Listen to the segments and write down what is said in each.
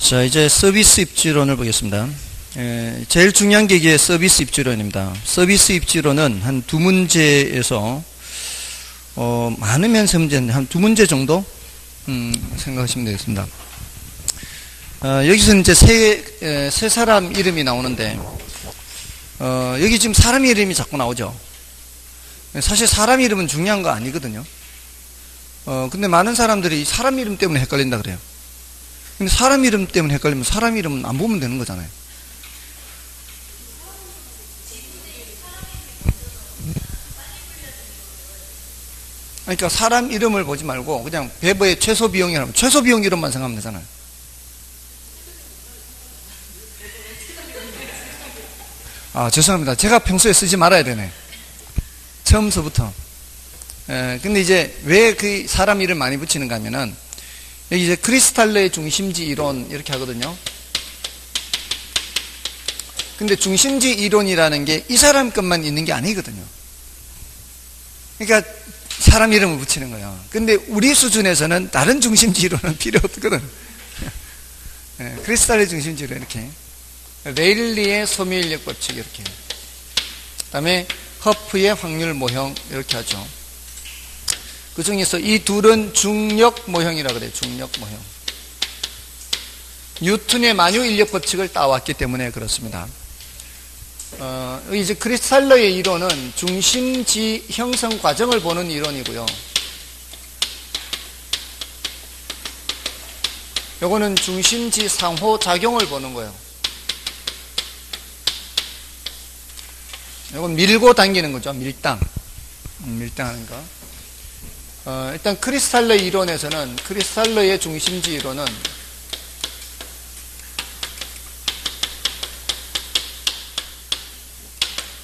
자, 이제 서비스 입지론을 보겠습니다. 제일 중요한 게 이게 서비스 입지론입니다. 서비스 입지론은 한 두 문제에서 많으면 세 문제, 한 두 문제 정도 생각하시면 되겠습니다. 여기서 이제 세 사람 이름이 나오는데 여기 지금 사람 이름이 자꾸 나오죠. 사실 사람 이름은 중요한 거 아니거든요. 근데 많은 사람들이 사람 이름 때문에 헷갈린다 그래요. 근데 사람 이름 때문에 헷갈리면 사람 이름은 안 보면 되는 거잖아요. 그러니까 사람 이름을 보지 말고 그냥 배부의 최소 비용이라면 최소 비용 이름만 생각하면 되잖아요. 아, 죄송합니다. 제가 평소에 쓰지 말아야 되네. 처음서부터. 근데 이제 왜 그 사람 이름 많이 붙이는가 하면은 여기 이제 크리스탈러의 중심지 이론 이렇게 하거든요. 근데 중심지 이론이라는 게 이 사람 것만 있는 게 아니거든요. 그러니까 사람 이름을 붙이는 거예요. 근데 우리 수준에서는 다른 중심지 이론은 필요 없거든. 크리스탈의 중심지 이론 이렇게. 레일리의 소묘인력 법칙 이렇게. 그 다음에 허프의 확률 모형 이렇게 하죠. 그 중에서 이 둘은 중력 모형이라 그래요. 중력 모형. 뉴턴의 만유인력 법칙을 따왔기 때문에 그렇습니다. 이제 크리스탈러의 이론은 중심지 형성 과정을 보는 이론이고요. 요거는 중심지 상호작용을 보는 거예요. 요건 밀고 당기는 거죠. 밀당하는 거. 일단 크리스탈러 이론에서는 크리스탈러의 중심지 이론은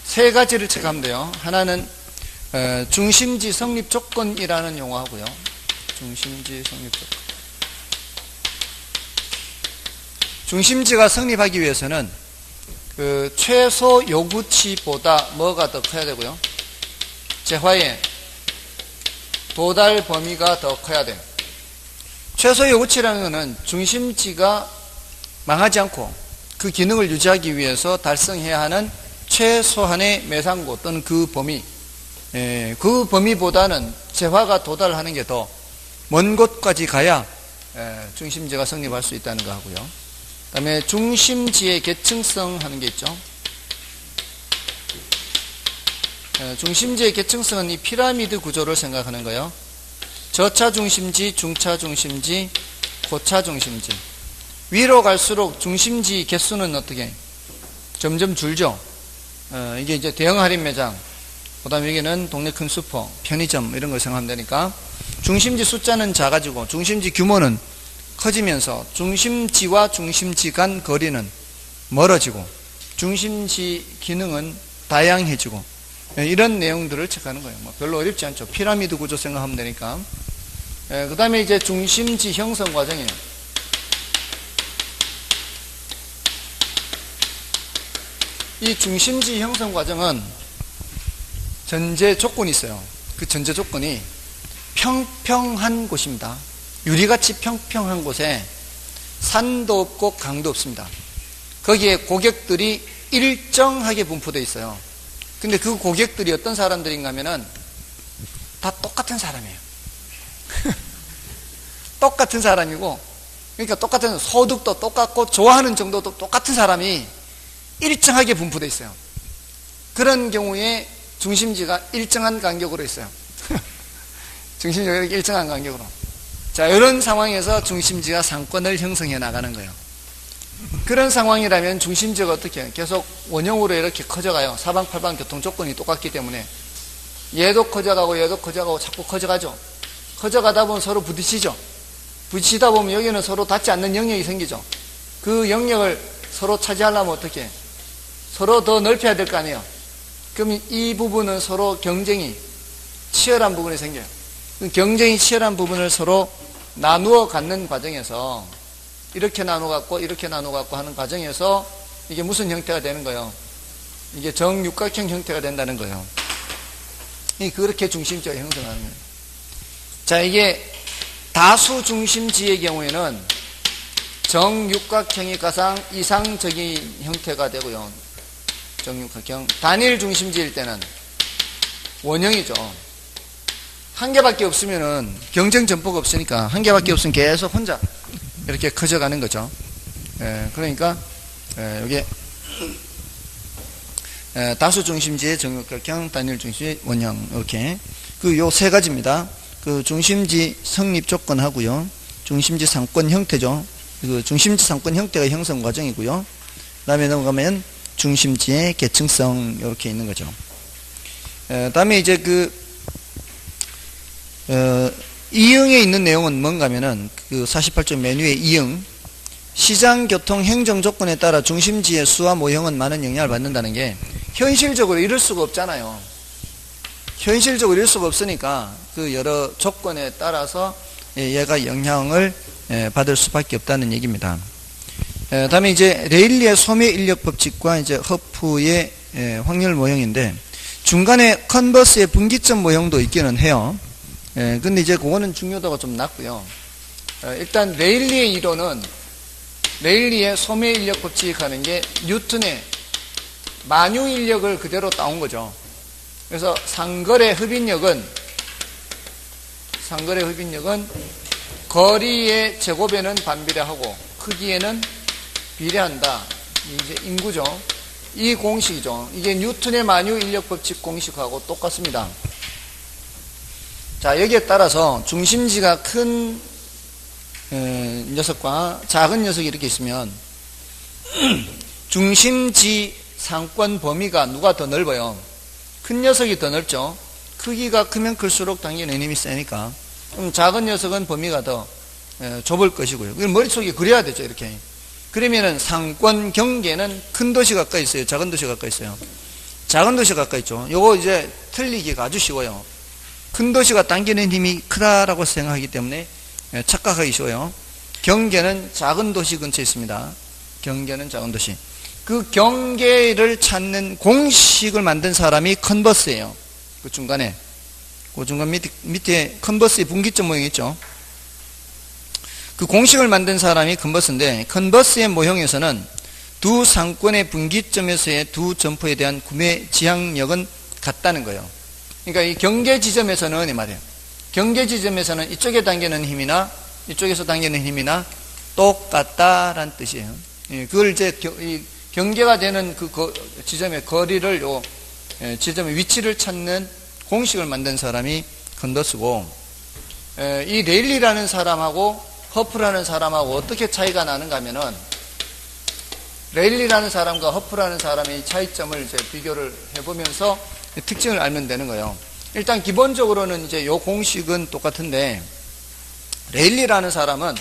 세 가지를 체크하면 돼요. 하나는 중심지 성립 조건이라는 용어하고요. 중심지 성립 조건. 중심지가 성립하기 위해서는 그 최소 요구치보다 뭐가 더 커야 되고요. 재화의 도달 범위가 더 커야 돼요. 최소 요구치라는 것은 중심지가 망하지 않고 그 기능을 유지하기 위해서 달성해야 하는 최소한의 매상고 또는 그 범위, 그 범위보다는 재화가 도달하는 게 더 먼 곳까지 가야 중심지가 성립할 수 있다는 거 하고요. 그 다음에 중심지의 계층성 하는 게 있죠. 중심지의 계층성은 이 피라미드 구조를 생각하는 거예요. 저차 중심지, 중차 중심지, 고차 중심지. 위로 갈수록 중심지 개수는 어떻게? 점점 줄죠. 이게 이제 대형 할인 매장, 그 다음에 여기는 동네 큰 슈퍼, 편의점 이런 걸 생각하면 되니까 중심지 숫자는 작아지고 중심지 규모는 커지면서 중심지와 중심지 간 거리는 멀어지고 중심지 기능은 다양해지고 이런 내용들을 체크하는 거예요. 뭐 별로 어렵지 않죠. 피라미드 구조 생각하면 되니까. 그 다음에 이제 중심지 형성 과정이에요. 이 중심지 형성 과정은 전제 조건이 있어요. 그 전제 조건이 평평한 곳입니다. 유리같이 평평한 곳에 산도 없고 강도 없습니다. 거기에 고객들이 일정하게 분포되어 있어요. 근데 그 고객들이 어떤 사람들인가 하면은 다 똑같은 사람이에요. 똑같은 사람이고, 그러니까 똑같은 소득도 똑같고 좋아하는 정도도 똑같은 사람이 일정하게 분포되어 있어요. 그런 경우에 중심지가 일정한 간격으로 있어요. 중심지가 이렇게 일정한 간격으로. 자, 이런 상황에서 중심지가 상권을 형성해 나가는 거예요. 그런 상황이라면 중심지가 어떻게 해요? 계속 원형으로 이렇게 커져가요. 사방팔방 교통 조건이 똑같기 때문에 얘도 커져가고 얘도 커져가고 자꾸 커져가죠. 커져가다 보면 서로 부딪히죠. 부딪히다 보면 여기는 서로 닿지 않는 영역이 생기죠. 그 영역을 서로 차지하려면 어떻게 해요? 서로 더 넓혀야 될 거 아니에요. 그럼 이 부분은 서로 경쟁이 치열한 부분이 생겨요. 경쟁이 치열한 부분을 서로 나누어 갖는 과정에서 이렇게 나누어 갖고 이렇게 나누어 갖고 하는 과정에서 이게 무슨 형태가 되는 거예요? 이게 정육각형 형태가 된다는 거예요. 그렇게 중심지가 형성하는 거예요. 자, 이게 다수 중심지의 경우에는 정육각형이 가장 이상적인 형태가 되고요. 정육각형. 단일 중심지일 때는 원형이죠. 한 개밖에 없으면은 경쟁 전포가 없으니까 한 개밖에 없으면 계속 혼자 이렇게 커져가는 거죠. 그러니까 이게 다수 중심지의 정육각형, 단일 중심지 원형 이렇게 그 요 세 가지입니다. 그 중심지 성립 조건하고요, 중심지 상권 형태죠. 그 중심지 상권 형태가 형성 과정이고요. 그다음에 넘어가면 중심지의 계층성 이렇게 있는 거죠. 다음에 이제 이응에 있는 내용은 뭔가면은 그 48조 메뉴의 이응, 시장 교통 행정 조건에 따라 중심지의 수와 모형은 많은 영향을 받는다는 게 현실적으로 이룰 수가 없잖아요. 현실적으로 이룰 수가 없으니까 그 여러 조건에 따라서 얘가 영향을 받을 수밖에 없다는 얘기입니다. 다음에 이제 레일리의 소매 인력 법칙과 이제 허프의 확률 모형인데 중간에 컨버스의 분기점 모형도 있기는 해요. 근데 이제 그거는 중요도가 좀 낮고요. 일단 레일리의 이론은 레일리의 소매 인력 법칙이 가는 게 뉴턴의 만유 인력을 그대로 따온 거죠. 그래서 상거래 흡인력은 거리의 제곱에는 반비례하고 크기에는 비례한다. 이제 인구죠. 이 공식이죠. 이게 뉴턴의 만유 인력 법칙 공식하고 똑같습니다. 자, 여기에 따라서 중심지가 큰 녀석과 작은 녀석이 이렇게 있으면 중심지 상권 범위가 누가 더 넓어요? 큰 녀석이 더 넓죠. 크기가 크면 클수록 당기는 힘이 세니까. 그럼 작은 녀석은 범위가 더 좁을 것이고요. 그걸 머릿속에 그려야 되죠. 이렇게. 그러면은 상권 경계는 큰 도시 가까이 있어요? 작은 도시 가까이 있어요? 작은 도시 가까이 있죠. 요거 이제 틀리기가 아주 쉬워요. 큰 도시가 당기는 힘이 크다라고 생각하기 때문에 착각하기 쉬워요. 경계는 작은 도시 근처에 있습니다. 경계는 작은 도시. 그 경계를 찾는 공식을 만든 사람이 컨버스예요. 그 중간에. 그 중간 밑에 컨버스의 분기점 모형이 있죠. 그 공식을 만든 사람이 컨버스인데, 컨버스의 모형에서는 두 상권의 분기점에서의 두 점포에 대한 구매 지향력은 같다는 거예요. 그러니까 이 경계 지점에서는, 이 말이에요. 경계 지점에서는 이쪽에 당기는 힘이나 이쪽에서 당기는 힘이나 똑같다라는 뜻이에요. 그걸 이제 경계가 되는 그 지점의 거리를, 지점의 위치를 찾는 공식을 만든 사람이 컨버스고, 이 레일리라는 사람하고 허프라는 사람하고 어떻게 차이가 나는가 하면은, 레일리라는 사람과 허프라는 사람의 차이점을 이제 비교를 해보면서 특징을 알면 되는 거예요. 일단 기본적으로는 이제 요 공식은 똑같은데, 레일리라는 사람은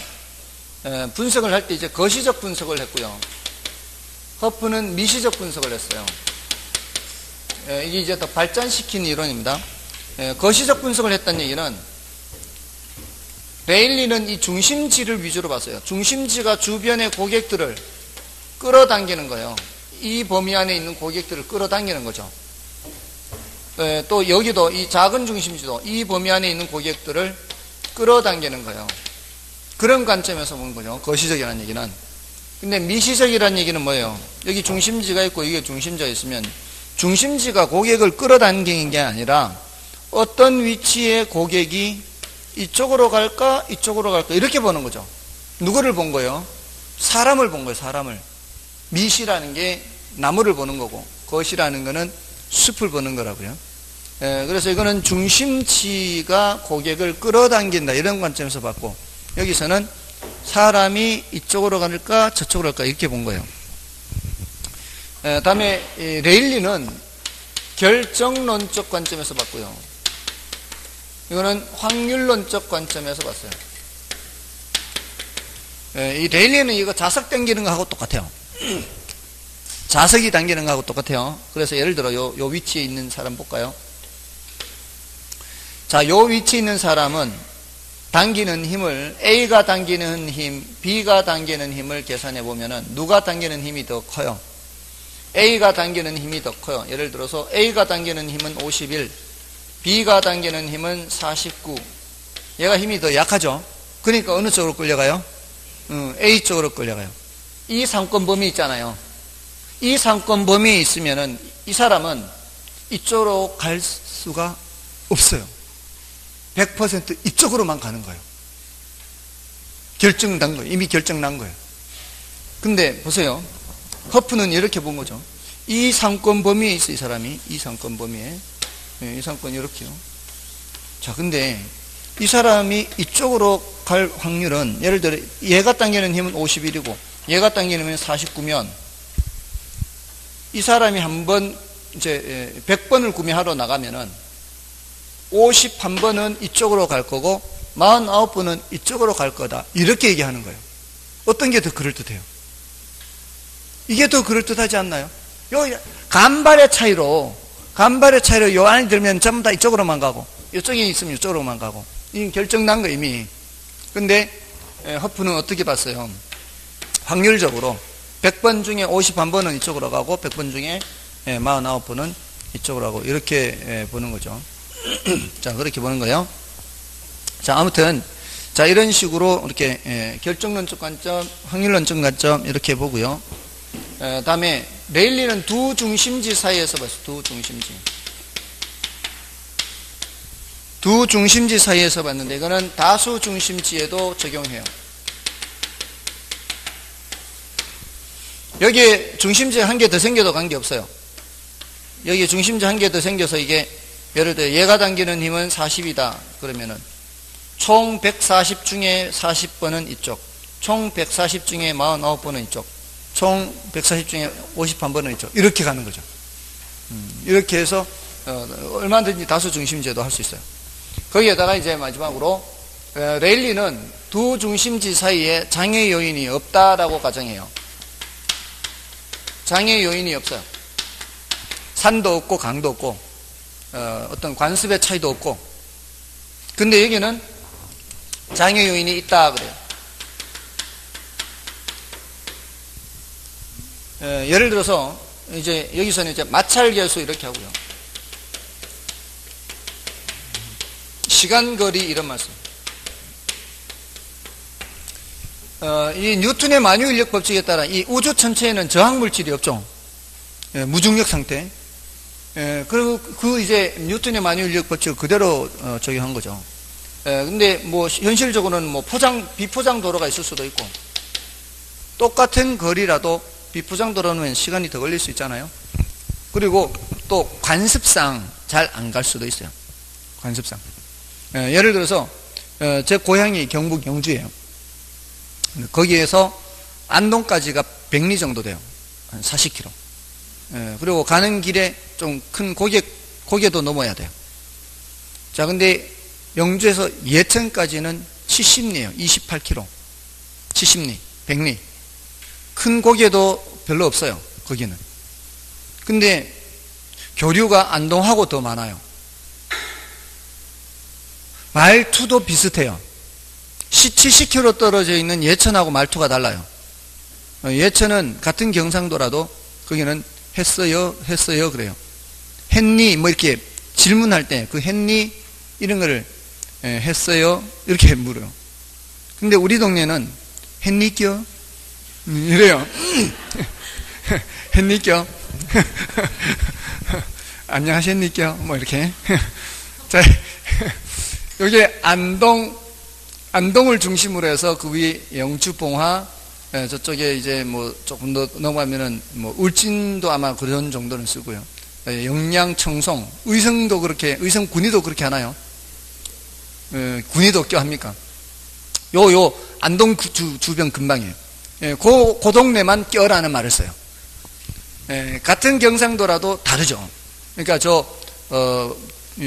분석을 할 때 이제 거시적 분석을 했고요. 허프는 미시적 분석을 했어요. 이게 이제 더 발전시킨 이론입니다. 거시적 분석을 했다는 얘기는 레일리는 이 중심지를 위주로 봤어요. 중심지가 주변의 고객들을 끌어당기는 거예요. 이 범위 안에 있는 고객들을 끌어당기는 거죠. 또 여기도 이 작은 중심지도 이 범위 안에 있는 고객들을 끌어당기는 거예요. 그런 관점에서 보는 거죠. 거시적이라는 얘기는. 근데 미시적이라는 얘기는 뭐예요? 여기 중심지가 있고 이게 중심지가 있으면 중심지가 고객을 끌어당기는 게 아니라 어떤 위치의 고객이 이쪽으로 갈까 이쪽으로 갈까 이렇게 보는 거죠. 누구를 본 거예요? 사람을 본 거예요. 사람을. 미시라는 게 나무를 보는 거고 거시라는 거는 숲을 보는 거라고요. 그래서 이거는 중심지가 고객을 끌어당긴다 이런 관점에서 봤고, 여기서는 사람이 이쪽으로 갈까 저쪽으로 갈까 이렇게 본 거예요. 다음에 레일리는 결정론적 관점에서 봤고요. 이거는 확률론적 관점에서 봤어요. 이 레일리는 이거 자석 당기는 거하고 똑같아요. 자석이 당기는 거하고 똑같아요. 그래서 예를 들어 요 위치에 있는 사람 볼까요? 자, 요 위치에 있는 사람은 당기는 힘을 A가 당기는 힘, B가 당기는 힘을 계산해 보면은 누가 당기는 힘이 더 커요? A가 당기는 힘이 더 커요. 예를 들어서 A가 당기는 힘은 51, B가 당기는 힘은 49. 얘가 힘이 더 약하죠. 그러니까 어느 쪽으로 끌려가요? A 쪽으로 끌려가요. 이 상권 범위 있잖아요. 이 상권 범위에 있으면은 이 사람은 이쪽으로 갈 수가 없어요. 100% 이쪽으로만 가는 거예요. 결정난 거예요. 이미 결정난 거예요. 근데 보세요. 허프는 이렇게 본 거죠. 이 상권 범위에 있어요. 이 사람이 이 상권 범위에. 이 상권이 이렇게요. 자, 근데 이 사람이 이쪽으로 갈 확률은, 예를 들어 얘가 당기는 힘은 51이고 얘가 당기는 힘은 49면 이 사람이 한번 이제 100번을 구매하러 나가면은 51번은 이쪽으로 갈 거고 49번은 이쪽으로 갈 거다. 이렇게 얘기하는 거예요. 어떤 게 더 그럴듯해요? 이게 더 그럴듯하지 않나요? 요 간발의 차이로 요 안에 들면 전부 다 이쪽으로만 가고 이쪽에 있으면 이쪽으로만 가고 이미 결정난 거 이미. 근데 허프는 어떻게 봤어요? 확률적으로 100번 중에 51번은 이쪽으로 가고 100번 중에 49번은 이쪽으로 가고 이렇게 보는 거죠. 자, 그렇게 보는 거예요. 자, 아무튼 자, 이런 식으로 이렇게 결정론적 관점, 확률론적 관점 이렇게 보고요. 다음에 레일리는 두 중심지 사이에서 봤어요. 두 중심지 사이에서 봤는데 이거는 다수 중심지에도 적용해요. 여기에 중심지 한 개 더 생겨도 관계없어요. 여기 중심지 한 개 더 생겨서 이게 예를 들어 얘가 당기는 힘은 40이다. 그러면은 총 140 중에 40번은 이쪽, 총 140 중에 49번은 이쪽, 총 140 중에 51번은 이쪽. 이렇게 가는 거죠. 이렇게 해서 얼마든지 다수 중심제도 할 수 있어요. 거기에다가 이제 마지막으로 레일리는 두 중심지 사이에 장애 요인이 없다라고 가정해요. 장애 요인이 없어요. 산도 없고 강도 없고 어떤 관습의 차이도 없고. 근데 여기는 장애 요인이 있다 그래요. 예를 들어서 이제 여기서는 이제 마찰 계수 이렇게 하고요. 시간 거리 이런 말씀. 이 뉴턴의 만유인력 법칙에 따라 이 우주 전체에는 저항 물질이 없죠. 무중력 상태. 그리고 그 이제 뉴턴의 만유인력 법칙을 그대로 적용한 거죠. 근데 뭐 현실적으로는 뭐 비포장 도로가 있을 수도 있고 똑같은 거리라도 비포장 도로는 시간이 더 걸릴 수 있잖아요. 그리고 또 관습상 잘 안 갈 수도 있어요. 관습상. 예를 들어서 제 고향이 경북 영주예요. 거기에서 안동까지가 백리 정도 돼요. 한 40km. 그리고 가는 길에 좀 큰 고개도 넘어야 돼요. 자, 근데 영주에서 예천까지는 70리예요. 28km. 70리, 100리. 큰 고개도 별로 없어요. 거기는. 근데 교류가 안동하고 더 많아요. 말투도 비슷해요. 70km 떨어져 있는 예천하고 말투가 달라요. 예천은 같은 경상도라도 거기는 했어요 그래요. 했니 뭐 이렇게 질문할 때 그 했니 이런 거를 했어요 이렇게 물어요. 근데 우리 동네는 했니껴 이래요. 했니껴 안녕하셨니껴 뭐 이렇게. 자, 여기 안동을 중심으로 해서 그 위에 영주, 봉화, 저쪽에 이제 뭐 조금 더 넘어가면은 뭐 울진도 아마 그런 정도는 쓰고요. 영양, 청송, 의성도 그렇게, 의성 군위도 그렇게 하나요? 군위도 껴합니까? 요 안동 주변 근방이에요. 그 동네만 껴라는 말을 써요. 같은 경상도라도 다르죠. 그러니까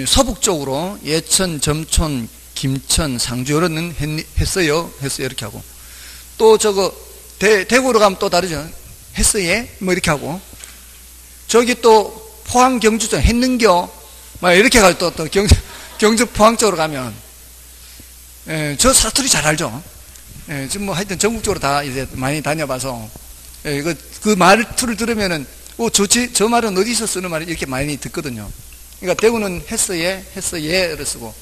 서북 쪽으로 예천, 점촌, 김천, 상주 이런 했어요 이렇게 하고, 또 대구로 가면 또 다르죠. 했어예 뭐 이렇게 하고, 저기 또 포항 경주 쪽 했는겨 막 이렇게 가고, 또 경주 포항 쪽으로 가면 저 사투리 잘 알죠. 지금 뭐 하여튼 전국적으로 다 이제 많이 다녀봐서 그 말투를 들으면은 좋지, 저 말은 어디서 쓰는 말이 이렇게 많이 듣거든요. 그러니까 대구는 했어예를 쓰고,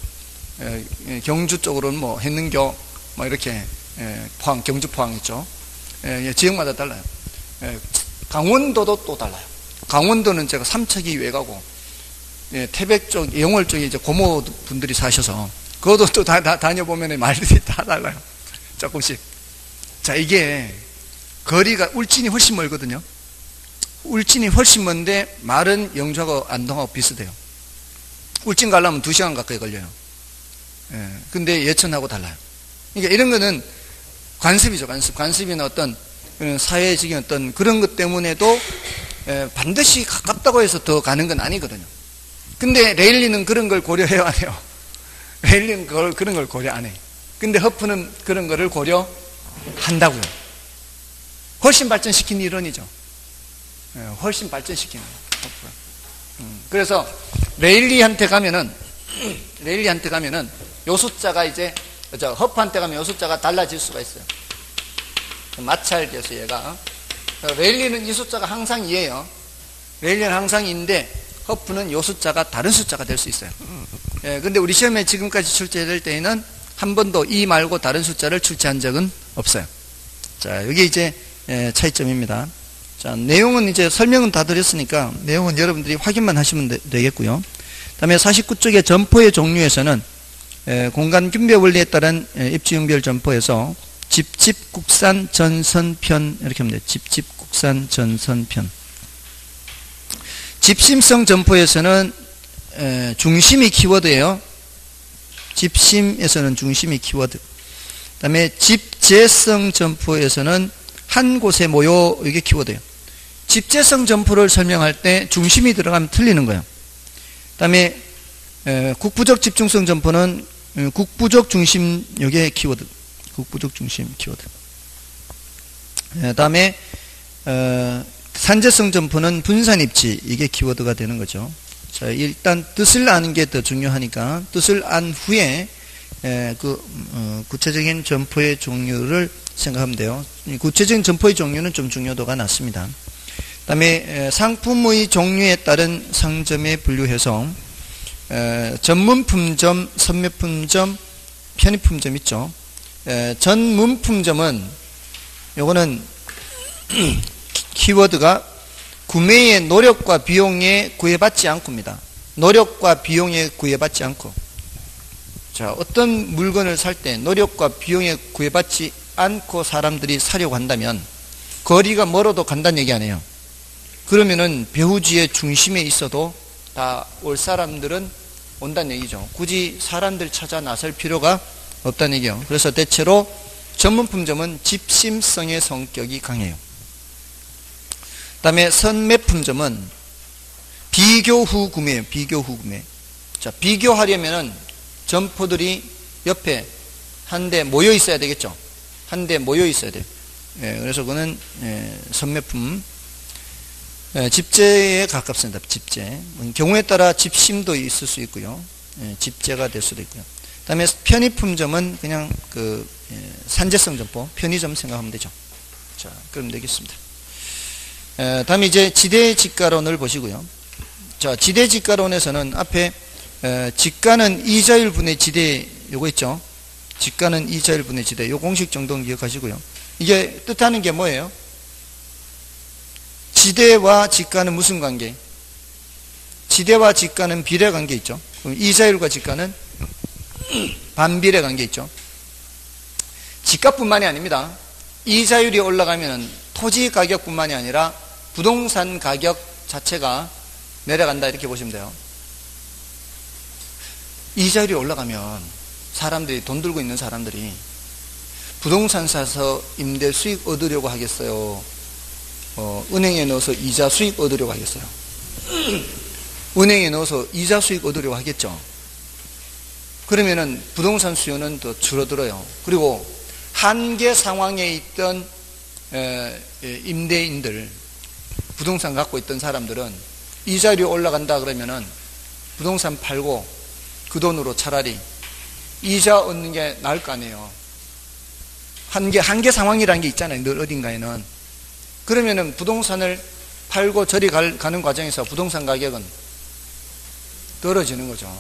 경주 쪽으로는 뭐 했는겨 뭐 이렇게 포항, 경주 포항 있죠. 지역마다 달라요. 강원도도 또 달라요. 강원도는 제가 삼척이 외가고, 태백 쪽, 영월 쪽에 이제 고모분들이 사셔서, 그것도 또 다녀보면 말들이 다 달라요. 조금씩. 자, 이게, 거리가, 울진이 훨씬 멀거든요. 울진이 훨씬 먼데, 말은 영주하고 안동하고 비슷해요. 울진 가려면 2시간 가까이 걸려요. 근데 예천하고 달라요. 그러니까 이런 거는 관습이죠, 관습. 관습이나 어떤 사회적인 어떤 그런 것 때문에도 반드시 가깝다고 해서 더 가는 건 아니거든요. 근데 레일리는 그런 걸 고려해요, 안 해요? 레일리는 그런 걸 고려 안 해. 근데 허프는 그런 거를 고려한다고요. 훨씬 발전시킨 이론이죠. 훨씬 발전시키는 허프가. 그래서 레일리한테 가면은 요 숫자가 이제 허프한테 가면 요 숫자가 달라질 수가 있어요. 마찰돼서 얘가. 레일리는 이 숫자가 항상 2예요. 레일리는 항상 2인데 허프는 요 숫자가 다른 숫자가 될 수 있어요. 근데 우리 시험에 지금까지 출제될 때에는 한 번도 2 말고 다른 숫자를 출제한 적은 없어요. 자, 여기 이제 차이점입니다. 자, 내용은 이제 설명은 다 드렸으니까 내용은 여러분들이 확인만 하시면 되겠고요. 다음에 49쪽의 점포의 종류에서는 공간 균배 원리에 따른 입지응별 점포에서 집집 국산 전선편 이렇게 하면 돼요. 집집 국산 전선편. 집심성 점포에서는 중심이 키워드예요. 집심에서는 중심이 키워드. 그다음에 집재성 점포에서는 한 곳에 모여 이게 키워드예요. 집재성 점포를 설명할 때 중심이 들어가면 틀리는 거예요. 그다음에 국부적 집중성 점포는 국부적 중심 요게 키워드. 국부적 중심 키워드. 그다음에 산재성 점포는 분산 입지 이게 키워드가 되는 거죠. 자, 일단 뜻을 아는 게 더 중요하니까 뜻을 안 후에 구체적인 점포의 종류를 생각하면 돼요. 구체적인 점포의 종류는 좀 중요도가 낮습니다. 그 다음에 상품의 종류에 따른 상점에 분류해서 전문품점, 선매품점, 편의품점 있죠. 전문품점은 요거는 키워드가 구매의 노력과 비용에 구애받지 않고입니다. 노력과 비용에 구애받지 않고. 자, 어떤 물건을 살 때 노력과 비용에 구애받지 않고 사람들이 사려고 한다면 거리가 멀어도 간다는 얘기 아니에요. 그러면은 배후지의 중심에 있어도 다 올 사람들은 온다는 얘기죠. 굳이 사람들 찾아 나설 필요가 없다는 얘기예요. 그래서 대체로 전문품점은 집심성의 성격이 강해요. 그 다음에 선매품점은 비교 후 구매예요. 비교 후 구매. 자, 비교하려면은 점포들이 옆에 한 대 모여 있어야 되겠죠. 한 대 모여 있어야 돼요. 그래서 그거는 선매품. 집재에 가깝습니다. 집재. 경우에 따라 집심도 있을 수 있고요. 집재가 될 수도 있고요. 그 다음에 편의품점은 그냥 산재성 점포, 편의점 생각하면 되죠. 자, 그럼 되겠습니다. 다음에 이제 지대지가론을 보시고요. 자, 지대지가론에서는 앞에 지가는 이자율 분의 지대 요거 있죠. 지가는 이자율 분의 지대. 요 공식 정도는 기억하시고요. 이게 뜻하는 게 뭐예요? 지대와 지가는 무슨 관계? 지대와 지가는 비례 관계 있죠. 그럼 이자율과 지가는 반비례 관계 있죠. 지가뿐만이 아닙니다. 이자율이 올라가면 토지 가격뿐만이 아니라 부동산 가격 자체가 내려간다 이렇게 보시면 돼요. 이자율이 올라가면 사람들이 돈 들고 있는 사람들이 부동산 사서 임대 수익 얻으려고 하겠어요? 은행에 넣어서 이자 수익 얻으려고 하겠어요? 은행에 넣어서 이자 수익 얻으려고 하겠죠. 그러면은 부동산 수요는 더 줄어들어요. 그리고 한계 상황에 있던 임대인들, 부동산 갖고 있던 사람들은 이자율이 올라간다 그러면은 부동산 팔고 그 돈으로 차라리 이자 얻는 게 나을 거 아니에요. 한계 상황이라는 게 있잖아요. 늘 어딘가에는. 그러면은 부동산을 팔고 저리 가는 과정에서 부동산 가격은 떨어지는 거죠.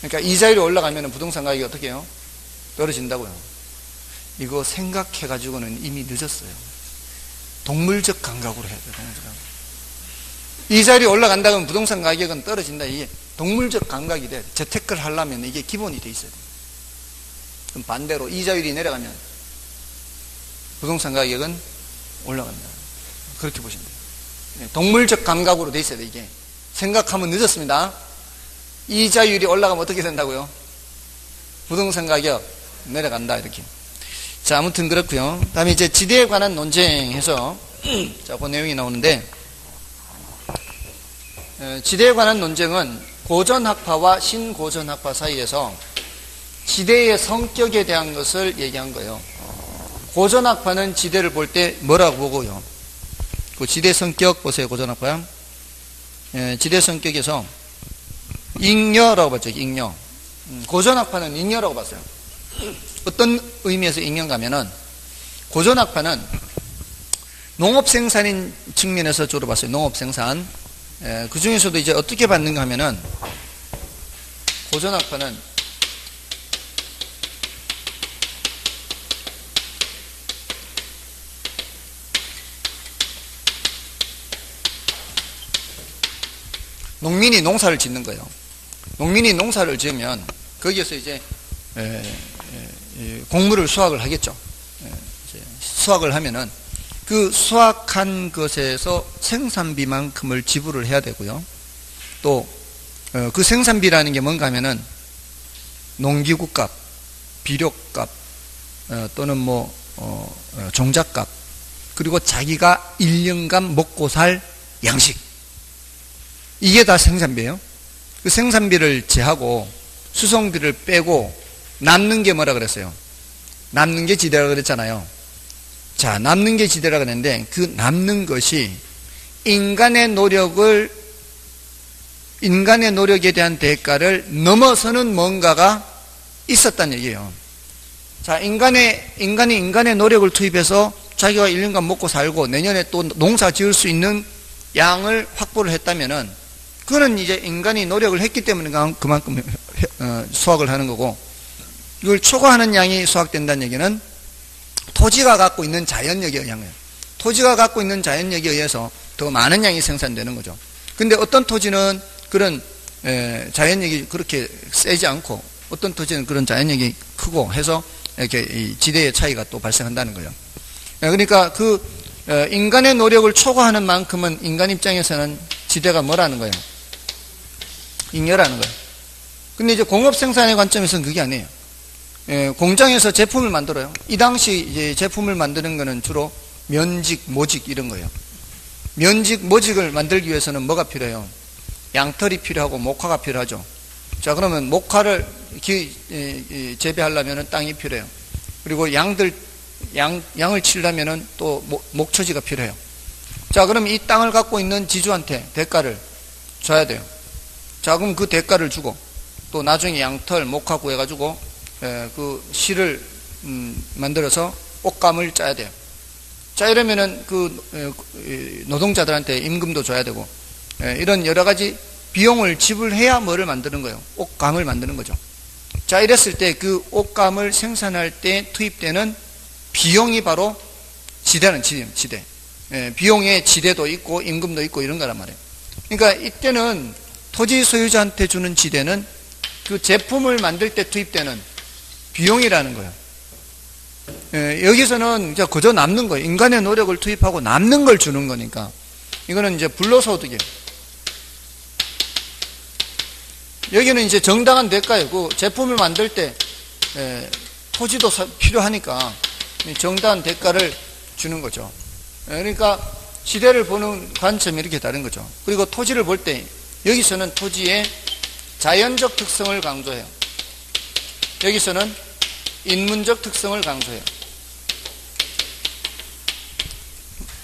그러니까 이자율이 올라가면 부동산 가격이 어떻게 해요? 떨어진다고요. 이거 생각해가지고는 이미 늦었어요. 동물적 감각으로 해야 돼요. 이 자리에 올라간다면 부동산 가격은 떨어진다. 이게 동물적 감각이 돼. 재테크를 하려면 이게 기본이 돼 있어야 돼. 그럼 반대로 이자율이 내려가면 부동산 가격은 올라간다. 그렇게 보시면 돼요. 동물적 감각으로 돼 있어야 돼. 이게 생각하면 늦었습니다. 이자율이 올라가면 어떻게 된다고요? 부동산 가격 내려간다. 이렇게. 자, 아무튼 그렇고요. 다음에 이제 지대에 관한 논쟁해서 자, 그 내용이 나오는데, 지대에 관한 논쟁은 고전학파와 신고전학파 사이에서 지대의 성격에 대한 것을 얘기한 거예요. 고전학파는 지대를 볼 때 뭐라고 보고요? 그 지대 성격 보세요. 고전학파. 지대 성격에서 잉여라고 봤죠. 잉여. 고전학파는 잉여라고 봤어요. 어떤 의미에서 잉여인가 하면은, 고전학파는 농업생산인 측면에서 주로 봤어요. 농업생산. 그 중에서도 이제 어떻게 받는가 하면은, 고전학파는 농민이 농사를 짓는 거예요. 농민이 농사를 지으면 거기에서 이제 곡물을 수확을 하겠죠. 수확을 하면은 그 수확한 것에서 생산비만큼을 지불을 해야 되고요. 또 그 생산비라는 게 뭔가 하면은 농기구값, 비료값, 또는 뭐 종잣값, 그리고 자기가 1년간 먹고 살 양식, 이게 다 생산비예요. 그 생산비를 제하고 수송비를 빼고 남는 게 뭐라 그랬어요? 남는 게 지대라 그랬잖아요. 자, 남는 게 지대라 그랬는데, 그 남는 것이 인간의 노력에 대한 대가를 넘어서는 뭔가가 있었다는 얘기예요. 자, 인간이 인간의 노력을 투입해서 자기가 1년간 먹고 살고 내년에 또 농사 지을 수 있는 양을 확보를 했다면은, 그거는 이제 인간이 노력을 했기 때문에 그만큼 수확을 하는 거고, 이걸 초과하는 양이 수확된다는 얘기는 토지가 갖고 있는 자연력에 의한 거예요. 토지가 갖고 있는 자연력에 의해서 더 많은 양이 생산되는 거죠. 근데 어떤 토지는 그런 자연력이 그렇게 세지 않고, 어떤 토지는 그런 자연력이 크고 해서 이렇게 이 지대의 차이가 또 발생한다는 거예요. 그러니까 그 인간의 노력을 초과하는 만큼은 인간 입장에서는 지대가 뭐라는 거예요? 잉여라는 거예요. 근데 이제 공업 생산의 관점에서는 그게 아니에요. 공장에서 제품을 만들어요. 이 당시 이제 제품을 만드는 거는 주로 면직, 모직 이런 거예요. 면직, 모직을 만들기 위해서는 뭐가 필요해요? 양털이 필요하고 목화가 필요하죠. 자, 그러면 목화를 재배하려면 땅이 필요해요. 그리고 양을 치려면 또 목초지가 필요해요. 자, 그럼 이 땅을 갖고 있는 지주한테 대가를 줘야 돼요. 자, 그럼 그 대가를 주고, 또 나중에 양털, 목화 구해가지고 그 실을 만들어서 옷감을 짜야 돼요. 자, 이러면은 그 노동자들한테 임금도 줘야 되고, 이런 여러 가지 비용을 지불해야 뭐를 만드는 거예요? 옷감을 만드는 거죠. 자, 이랬을 때 그 옷감을 생산할 때 투입되는 비용이 바로 지대는 지대. 비용에 지대도 있고 임금도 있고 이런 거란 말이에요. 그러니까 이때는 토지 소유자한테 주는 지대는 그 제품을 만들 때 투입되는 비용이라는 거예요. 여기서는 이제 그저 남는 거예요. 인간의 노력을 투입하고 남는 걸 주는 거니까. 이거는 이제 불로소득이에요. 여기는 이제 정당한 대가예요. 그 제품을 만들 때 토지도 필요하니까 정당한 대가를 주는 거죠. 그러니까 지대를 보는 관점이 이렇게 다른 거죠. 그리고 토지를 볼 때 여기서는 토지의 자연적 특성을 강조해요. 여기서는 인문적 특성을 강조해요.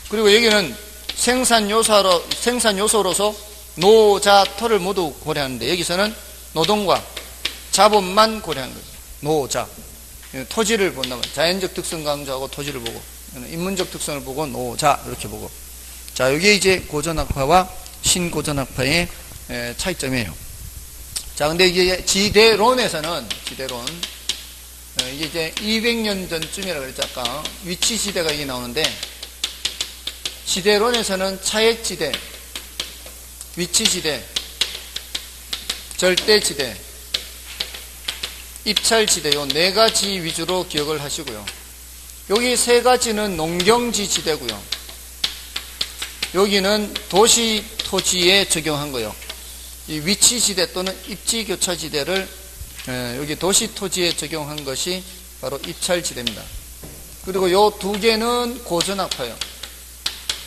그리고 여기는 생산 요소로서 노, 자, 토를 모두 고려하는데, 여기서는 노동과 자본만 고려하는 거죠. 노, 자. 토지를 본다면 자연적 특성 강조하고 토지를 보고, 인문적 특성을 보고 노, 자 이렇게 보고. 자, 이게 이제 고전학파와 신고전학파의 차이점이에요. 자, 근데 이게 지대론에서는 이게 이제 200년 전쯤이라고 그랬죠. 아까 위치지대가 이게 나오는데, 지대론에서는 차액지대, 위치지대, 절대지대, 입찰지대 요 네 가지 위주로 기억을 하시고요. 여기 세 가지는 농경지 지대고요. 여기는 도시 토지에 적용한 거예요. 이 위치지대 또는 입지교차지대를 여기 도시 토지에 적용한 것이 바로 입찰지대입니다. 그리고 요 두 개는 고전학파예요.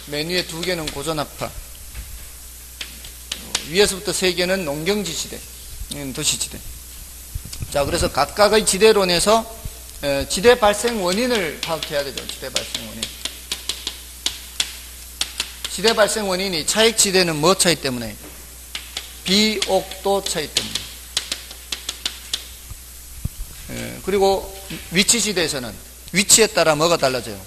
맨 위에 두 개는 고전학파. 위에서부터 세 개는 농경지 지대, 도시지대. 자, 그래서 각각의 지대론에서 지대 발생 원인을 파악해야 되죠. 지대 발생 원인. 지대 발생 원인이 차익지대는 뭐 차이 때문에? 비옥도 차이 때문에. 그리고 위치지대에서는 위치에 따라 뭐가 달라져요?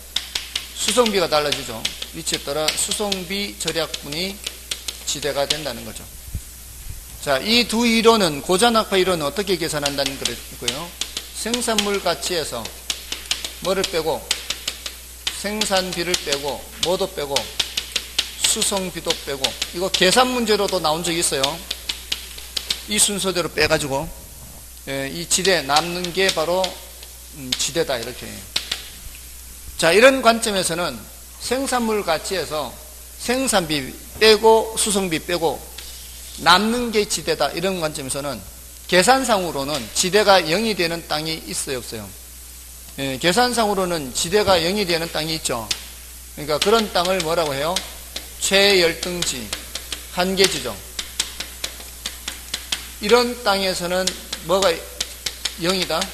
수송비가 달라지죠. 위치에 따라 수송비 절약분이 지대가 된다는 거죠. 자, 이 두 이론은, 고전학파 이론은 어떻게 계산한다는 거고요. 생산물 가치에서 뭐를 빼고, 생산비를 빼고, 뭐도 빼고, 수송비도 빼고, 이거 계산 문제로도 나온 적이 있어요. 이 순서대로 빼가지고, 이 지대, 남는 게 바로 지대다, 이렇게. 자, 이런 관점에서는 생산물 가치에서 생산비 빼고, 수송비 빼고, 남는 게 지대다, 이런 관점에서는 계산상으로는 지대가 0이 되는 땅이 있어요, 없어요? 계산상으로는 지대가 0이 되는 땅이 있죠. 그러니까 그런 땅을 뭐라고 해요? 최열등지, 한계지죠. 이런 땅에서는 뭐가 0이다?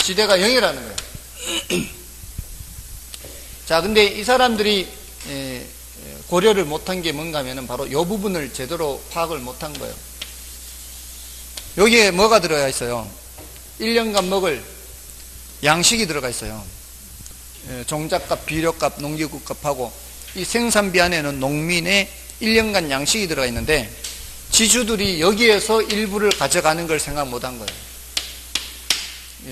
지대가 0이라는 거예요. 자, 근데 이 사람들이 고려를 못한 게 뭔가 하면은 바로 이 부분을 제대로 파악을 못한 거예요. 여기에 뭐가 들어가 있어요? 1년간 먹을 양식이 들어가 있어요. 종잣값, 비료값, 농기구값하고 이 생산비 안에는 농민의 1년간 양식이 들어가 있는데 지주들이 여기에서 일부를 가져가는 걸 생각 못한 거예요.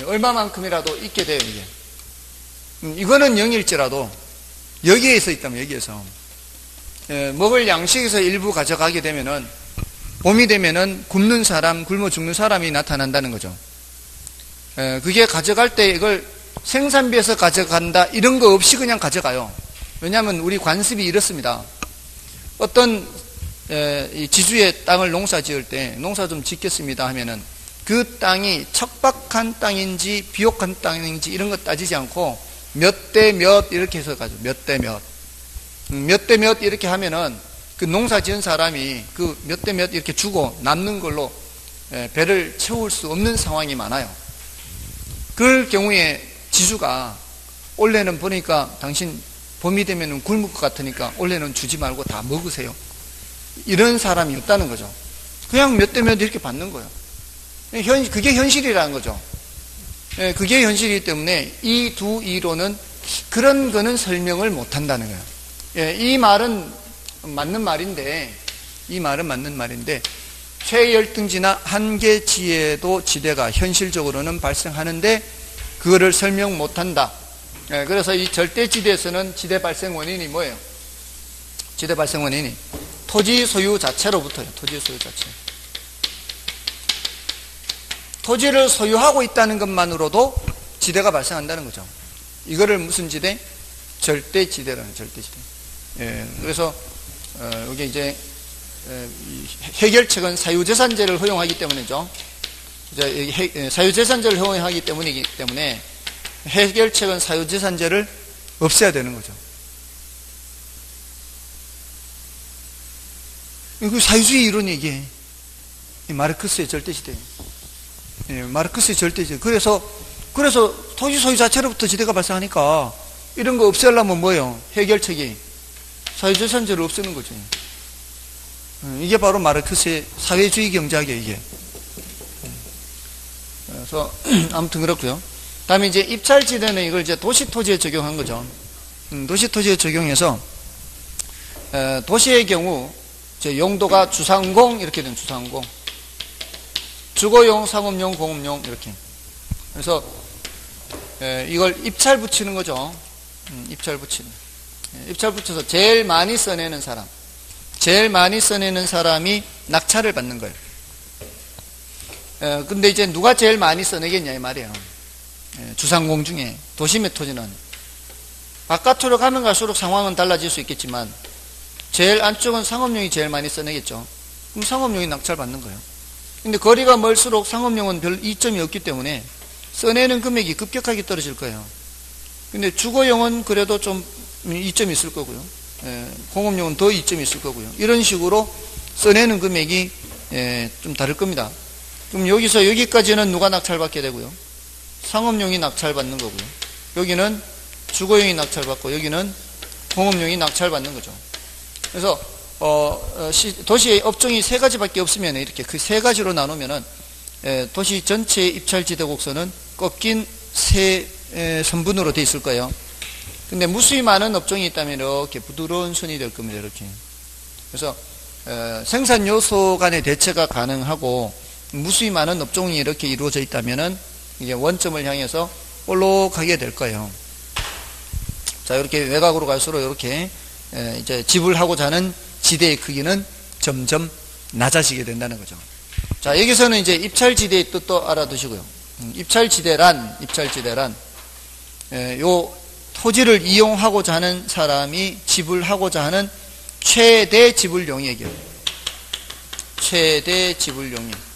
얼마만큼이라도 있게 돼요, 이게. 이거는 0일지라도 여기에 있어 있다면, 여기에서 먹을 양식에서 일부 가져가게 되면은 봄이 되면은 굶는 사람, 굶어 죽는 사람이 나타난다는 거죠. 그게 가져갈 때 이걸 생산비에서 가져간다 이런 거 없이 그냥 가져가요. 왜냐하면 우리 관습이 이렇습니다. 어떤 이 지주의 땅을 농사 지을 때 농사 좀 짓겠습니다 하면은 그 땅이 척박한 땅인지 비옥한 땅인지 이런 거 따지지 않고 몇 대 몇 이렇게 해서 가죠. 몇 대 몇. 몇 대 몇 이렇게 하면은 그 농사 지은 사람이 그 몇 대 몇 이렇게 주고 남는 걸로 배를 채울 수 없는 상황이 많아요. 그럴 경우에 지주가 올해는 보니까 당신 봄이 되면 굶을 것 같으니까 올해는 주지 말고 다 먹으세요. 이런 사람이 없다는 거죠. 그냥 몇 대 몇 이렇게 받는 거예요. 그게 현실이라는 거죠. 그게 현실이기 때문에 이 두 이론은 그런 거는 설명을 못 한다는 거예요. 이 말은 맞는 말인데, 최열등지나 한계지에도 지대가 현실적으로는 발생하는데 그거를 설명 못 한다. 그래서 이 절대지대에서는 지대 발생 원인이 뭐예요? 지대 발생 원인이 토지 소유 자체로부터요. 토지 소유 자체. 토지를 소유하고 있다는 것만으로도 지대가 발생한다는 거죠. 이거를 무슨 지대? 절대지대라는 절대지대. 그래서 여기 이제 해결책은 사유재산제를 허용하기 때문이죠. 사유재산제를 허용하기 때문이기 때문에 해결책은 사유재산제를 없애야 되는 거죠. 이거 사유주의 이론이 이게 마르크스의 절대지대. 마르크스의 절대지대. 그래서 토지 소유 자체로부터 지대가 발생하니까 이런 거 없애려면 뭐예요? 해결책이 사유재산제를 없애는 거죠. 이게 바로 마르크스의 사회주의 경제학이에요, 이게. 그래서 아무튼 그렇고요. 다음에 이제 입찰지대는 이걸 이제 도시토지에 적용한 거죠. 도시토지에 적용해서 도시의 경우 이제 용도가 주상공 이렇게 된 주상공, 주거용, 상업용, 공업용 이렇게. 그래서 이걸 입찰 붙이는 거죠. 입찰 붙이는. 입찰 붙여서 제일 많이 써내는 사람, 제일 많이 써내는 사람이 낙찰을 받는 거예요. 근데 이제 누가 제일 많이 써내겠냐 이 말이에요. 주상공 중에 도심의 토지는 바깥으로 가면 갈수록 상황은 달라질 수 있겠지만 제일 안쪽은 상업용이 제일 많이 써내겠죠. 그럼 상업용이 낙찰 받는 거예요. 근데 거리가 멀수록 상업용은 별 이점이 없기 때문에 써내는 금액이 급격하게 떨어질 거예요. 근데 주거용은 그래도 좀 이점이 있을 거고요. 공업용은 더 이점이 있을 거고요. 이런 식으로 써내는 금액이 좀 다를 겁니다. 그럼 여기서 여기까지는 누가 낙찰받게 되고요? 상업용이 낙찰받는 거고요. 여기는 주거용이 낙찰받고 여기는 공업용이 낙찰받는 거죠. 그래서 도시의 업종이 세 가지밖에 없으면 이렇게 그 세 가지로 나누면은 도시 전체의 입찰지대 곡선은 꺾인 세 선분으로 되어 있을 거예요. 근데 무수히 많은 업종이 있다면 이렇게 부드러운 선이 될 겁니다. 이렇게. 그래서 생산 요소 간의 대체가 가능하고 무수히 많은 업종이 이렇게 이루어져 있다면은 이게 원점을 향해서 볼록하게 될 거예요. 자, 이렇게 외곽으로 갈수록 이렇게 이제 지불하고자 하는 지대의 크기는 점점 낮아지게 된다는 거죠. 자, 여기서는 이제 입찰지대의 뜻도 알아두시고요. 입찰지대란 요 토지를 이용하고자 하는 사람이 지불하고자 하는 최대 지불 용액이에요. 최대 지불 용액.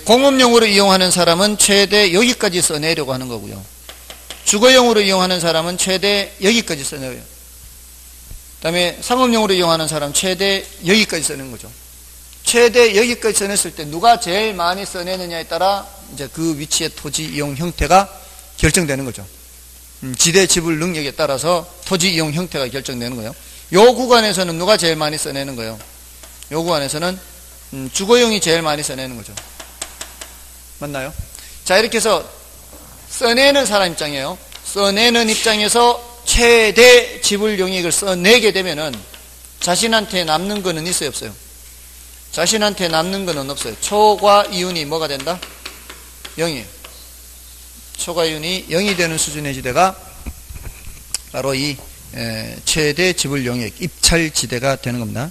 공업용으로 이용하는 사람은 최대 여기까지 써내려고 하는 거고요. 주거용으로 이용하는 사람은 최대 여기까지 써내요. 그 다음에 상업용으로 이용하는 사람은 최대 여기까지 써내는 거죠. 최대 여기까지 써냈을 때 누가 제일 많이 써내느냐에 따라 이제 그 위치의 토지 이용 형태가 결정되는 거죠. 지대 지불 능력에 따라서 토지 이용 형태가 결정되는 거예요. 요 구간에서는 누가 제일 많이 써내는 거예요? 요 구간에서는 주거용이 제일 많이 써내는 거죠. 맞나요? 자, 이렇게 해서 써내는 사람 입장이에요. 써내는 입장에서 최대 지불 용액을 써내게 되면은 자신한테 남는 거는 있어요, 없어요? 자신한테 남는 거는 없어요. 초과 이윤이 뭐가 된다? 0이에요. 초과 이윤이 0이 되는 수준의 지대가 바로 이 최대 지불 용액, 입찰 지대가 되는 겁니다.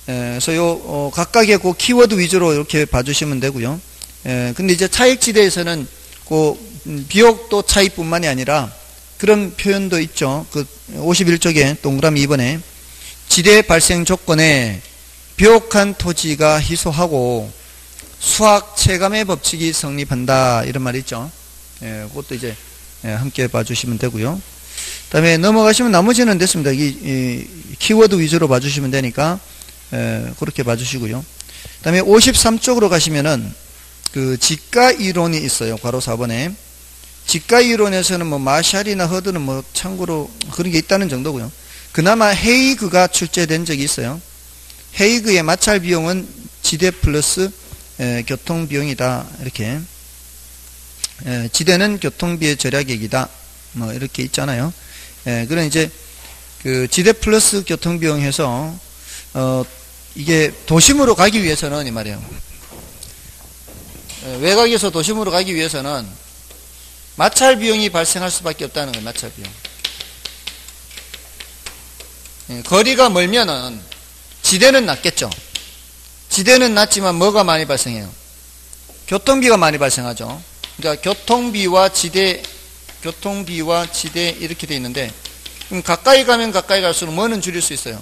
그래서 요 각각의 그 키워드 위주로 이렇게 봐주시면 되고요. 근데 이제 차익지대에서는 그 비옥도 차익뿐만이 아니라 그런 표현도 있죠. 그 51쪽에 동그라미 2번에 지대 발생 조건에 비옥한 토지가 희소하고 수학 체감의 법칙이 성립한다 이런 말이 있죠. 그것도 이제 함께 봐주시면 되고요. 그 다음에 넘어가시면 나머지는 됐습니다. 이 키워드 위주로 봐주시면 되니까 그렇게 봐주시고요. 그 다음에 53쪽으로 가시면은 그 지가 이론이 있어요. 괄호 4번에. 지가 이론에서는 뭐 마샬이나 허드는 뭐 참고로 그런 게 있다는 정도고요. 그나마 헤이그가 출제된 적이 있어요. 헤이그의 마찰 비용은 지대 플러스 교통 비용이다. 이렇게. 지대는 교통비의 절약액이다. 뭐 이렇게 있잖아요. 그런 이제 그 지대 플러스 교통 비용 해서 이게 도심으로 가기 위해서는 이 말이에요. 외곽에서 도심으로 가기 위해서는 마찰 비용이 발생할 수밖에 없다는 거예요. 마찰 비용. 거리가 멀면은 지대는 낮겠죠. 지대는 낮지만 뭐가 많이 발생해요? 교통비가 많이 발생하죠. 그러니까 교통비와 지대 이렇게 돼 있는데 그럼 가까이 가면 가까이 갈수록 뭐는 줄일 수 있어요?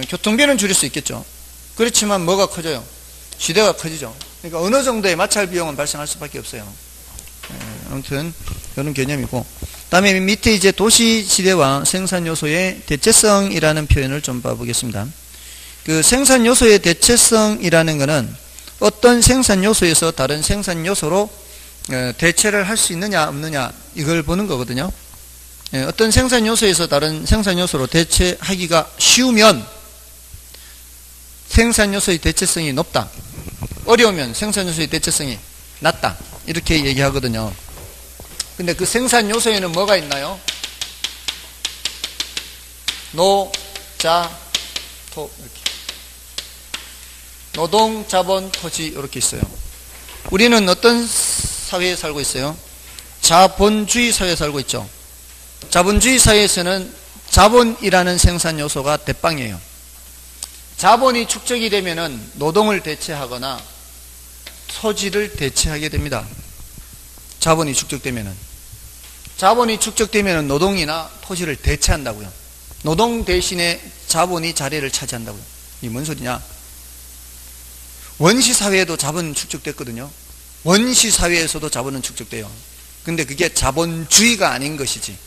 교통비는 줄일 수 있겠죠. 그렇지만 뭐가 커져요? 지대가 커지죠. 그러니까 어느 정도의 마찰 비용은 발생할 수밖에 없어요. 아무튼 이런 개념이고, 그다음에 밑에 이제 도시 지대와 생산 요소의 대체성이라는 표현을 좀 봐보겠습니다. 그 생산 요소의 대체성이라는 것은 어떤 생산 요소에서 다른 생산 요소로 대체를 할 수 있느냐 없느냐 이걸 보는 거거든요. 어떤 생산 요소에서 다른 생산 요소로 대체하기가 쉬우면 생산 요소의 대체성이 높다. 어려우면 생산 요소의 대체성이 낮다. 이렇게 얘기하거든요. 근데 그 생산 요소에는 뭐가 있나요? 노, 자, 토 이렇게. 노동, 자본, 토지 이렇게 있어요. 우리는 어떤 사회에 살고 있어요? 자본주의 사회에 살고 있죠. 자본주의 사회에서는 자본이라는 생산 요소가 대빵이에요. 자본이 축적이 되면은 노동을 대체하거나 토지를 대체하게 됩니다. 자본이 축적되면은 노동이나 토지를 대체한다고요. 노동 대신에 자본이 자리를 차지한다고요. 이게 뭔 소리냐? 원시 사회에도 자본은 축적됐거든요. 원시 사회에서도 자본은 축적돼요. 근데 그게 자본주의가 아닌 것이지.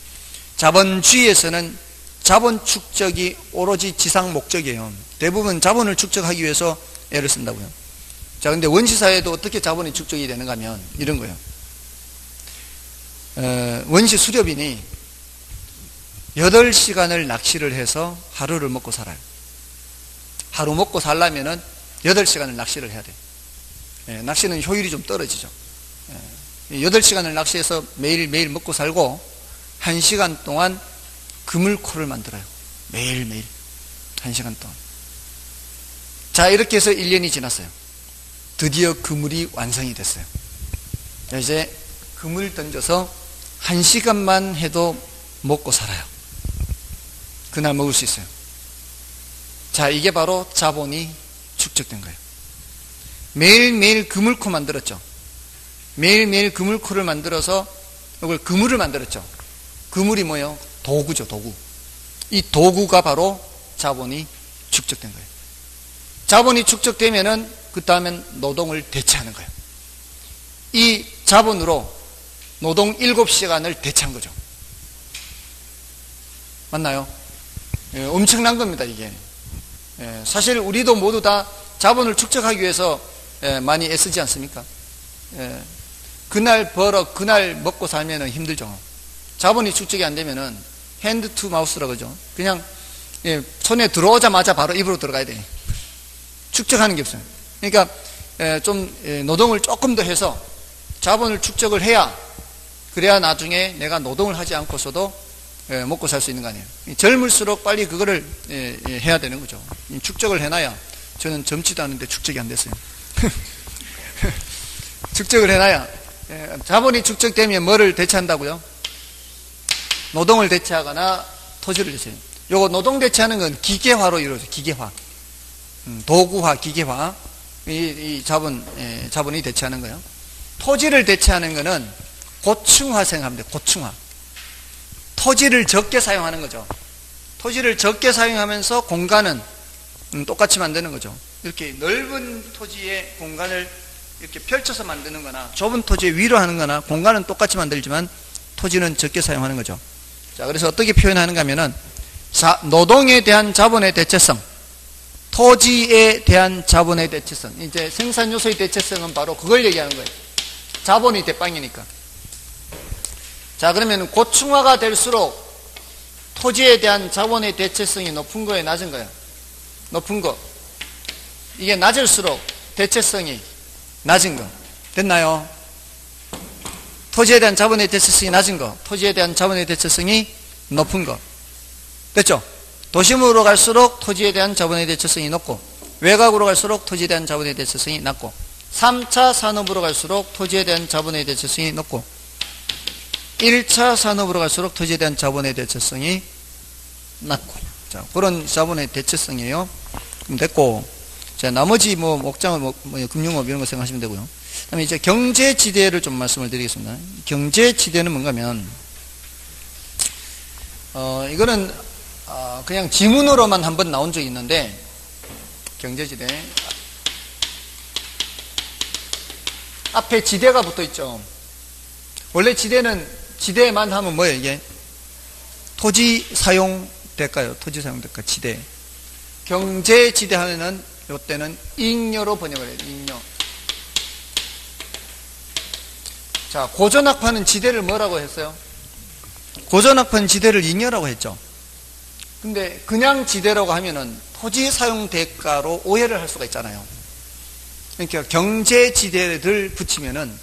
자본주의에서는 자본 축적이 오로지 지상 목적이에요. 대부분 자본을 축적하기 위해서 애를 쓴다고요. 자, 근데 원시 사회도 어떻게 자본이 축적이 되는가 하면 이런 거예요. 원시 수렵인이 8시간을 낚시를 해서 하루를 먹고 살아요. 하루 먹고 살려면은 8시간을 낚시를 해야 돼요. 낚시는 효율이 좀 떨어지죠. 8시간을 낚시해서 매일매일 먹고 살고 1시간 동안 그물코를 만들어요. 매일매일 1시간 동안. 자, 이렇게 해서 1년이 지났어요. 드디어 그물이 완성이 됐어요. 이제 그물 던져서 1시간만 해도 먹고 살아요. 그날 먹을 수 있어요. 자, 이게 바로 자본이 축적된 거예요. 매일매일 그물코 만들었죠. 매일매일 그물코를 만들어서 이걸 그물을 만들었죠. 그물이 뭐예요? 도구죠, 도구. 이 도구가 바로 자본이 축적된 거예요. 자본이 축적되면은 그 다음엔 노동을 대체하는 거예요. 이 자본으로 노동 7시간을 대체한 거죠. 맞나요? 엄청난 겁니다, 이게. 사실 우리도 모두 다 자본을 축적하기 위해서 많이 애쓰지 않습니까? 그날 벌어 그날 먹고 살면 힘들죠. 자본이 축적이 안 되면은 핸드 투 마우스라고 그러죠. 그냥 손에 들어오자마자 바로 입으로 들어가야 돼. 축적하는 게 없어요. 그러니까 좀 노동을 조금 더 해서 자본을 축적을 해야, 그래야 나중에 내가 노동을 하지 않고서도 먹고 살 수 있는 거 아니에요. 젊을수록 빨리 그거를 해야 되는 거죠. 축적을 해놔야, 저는 젊지도 않은데 축적이 안 됐어요. 축적을 해놔야, 자본이 축적되면 뭐를 대체한다고요? 노동을 대체하거나 토지를 대체해요. 요거 노동 대체하는 건 기계화로 이루어져요. 기계화. 도구화, 기계화. 이 자본이 대체하는 거예요. 토지를 대체하는 거는 고층화 생각하면 돼요. 고층화. 토지를 적게 사용하는 거죠. 토지를 적게 사용하면서 공간은 똑같이 만드는 거죠. 이렇게 넓은 토지의 공간을 이렇게 펼쳐서 만드는 거나 좁은 토지에 위로 하는 거나 공간은 똑같이 만들지만 토지는 적게 사용하는 거죠. 자, 그래서 어떻게 표현하는가 하면은 노동에 대한 자본의 대체성, 토지에 대한 자본의 대체성. 이제 생산 요소의 대체성은 바로 그걸 얘기하는 거예요. 자본이 대빵이니까. 자, 그러면 고층화가 될수록 토지에 대한 자본의 대체성이 높은 거예요, 낮은 거예요? 높은 거. 이게 낮을수록 대체성이 낮은 거. 됐나요? 토지에 대한 자본의 대체성이 낮은 거, 토지에 대한 자본의 대체성이 높은 거. 됐죠? 도심으로 갈수록 토지에 대한 자본의 대체성이 높고, 외곽으로 갈수록 토지에 대한 자본의 대체성이 낮고, 3차 산업으로 갈수록 토지에 대한 자본의 대체성이 높고, 1차 산업으로 갈수록 토지에 대한 자본의 대체성이 낮고. 자, 그런 자본의 대체성이에요. 그럼 됐고, 자, 나머지 목장을 금융업 이런 거 생각하시면 되고요. 그다음에 이제 경제지대를 좀 말씀을 드리겠습니다. 경제지대는 뭔가 하면, 이거는, 그냥 지문으로만 한번 나온 적이 있는데, 경제지대. 앞에 지대가 붙어 있죠. 원래 지대만 하면 뭐예요, 이게? 토지 사용 대가요. 토지 사용 대가, 지대. 경제지대 하면은, 이때는 잉여로 번역을 해요, 잉여. 자, 고전학파는 지대를 뭐라고 했어요? 고전학파는 지대를 잉여라고 했죠. 근데 그냥 지대라고 하면은 토지 사용 대가로 오해를 할 수가 있잖아요. 그러니까 경제지대를 붙이면은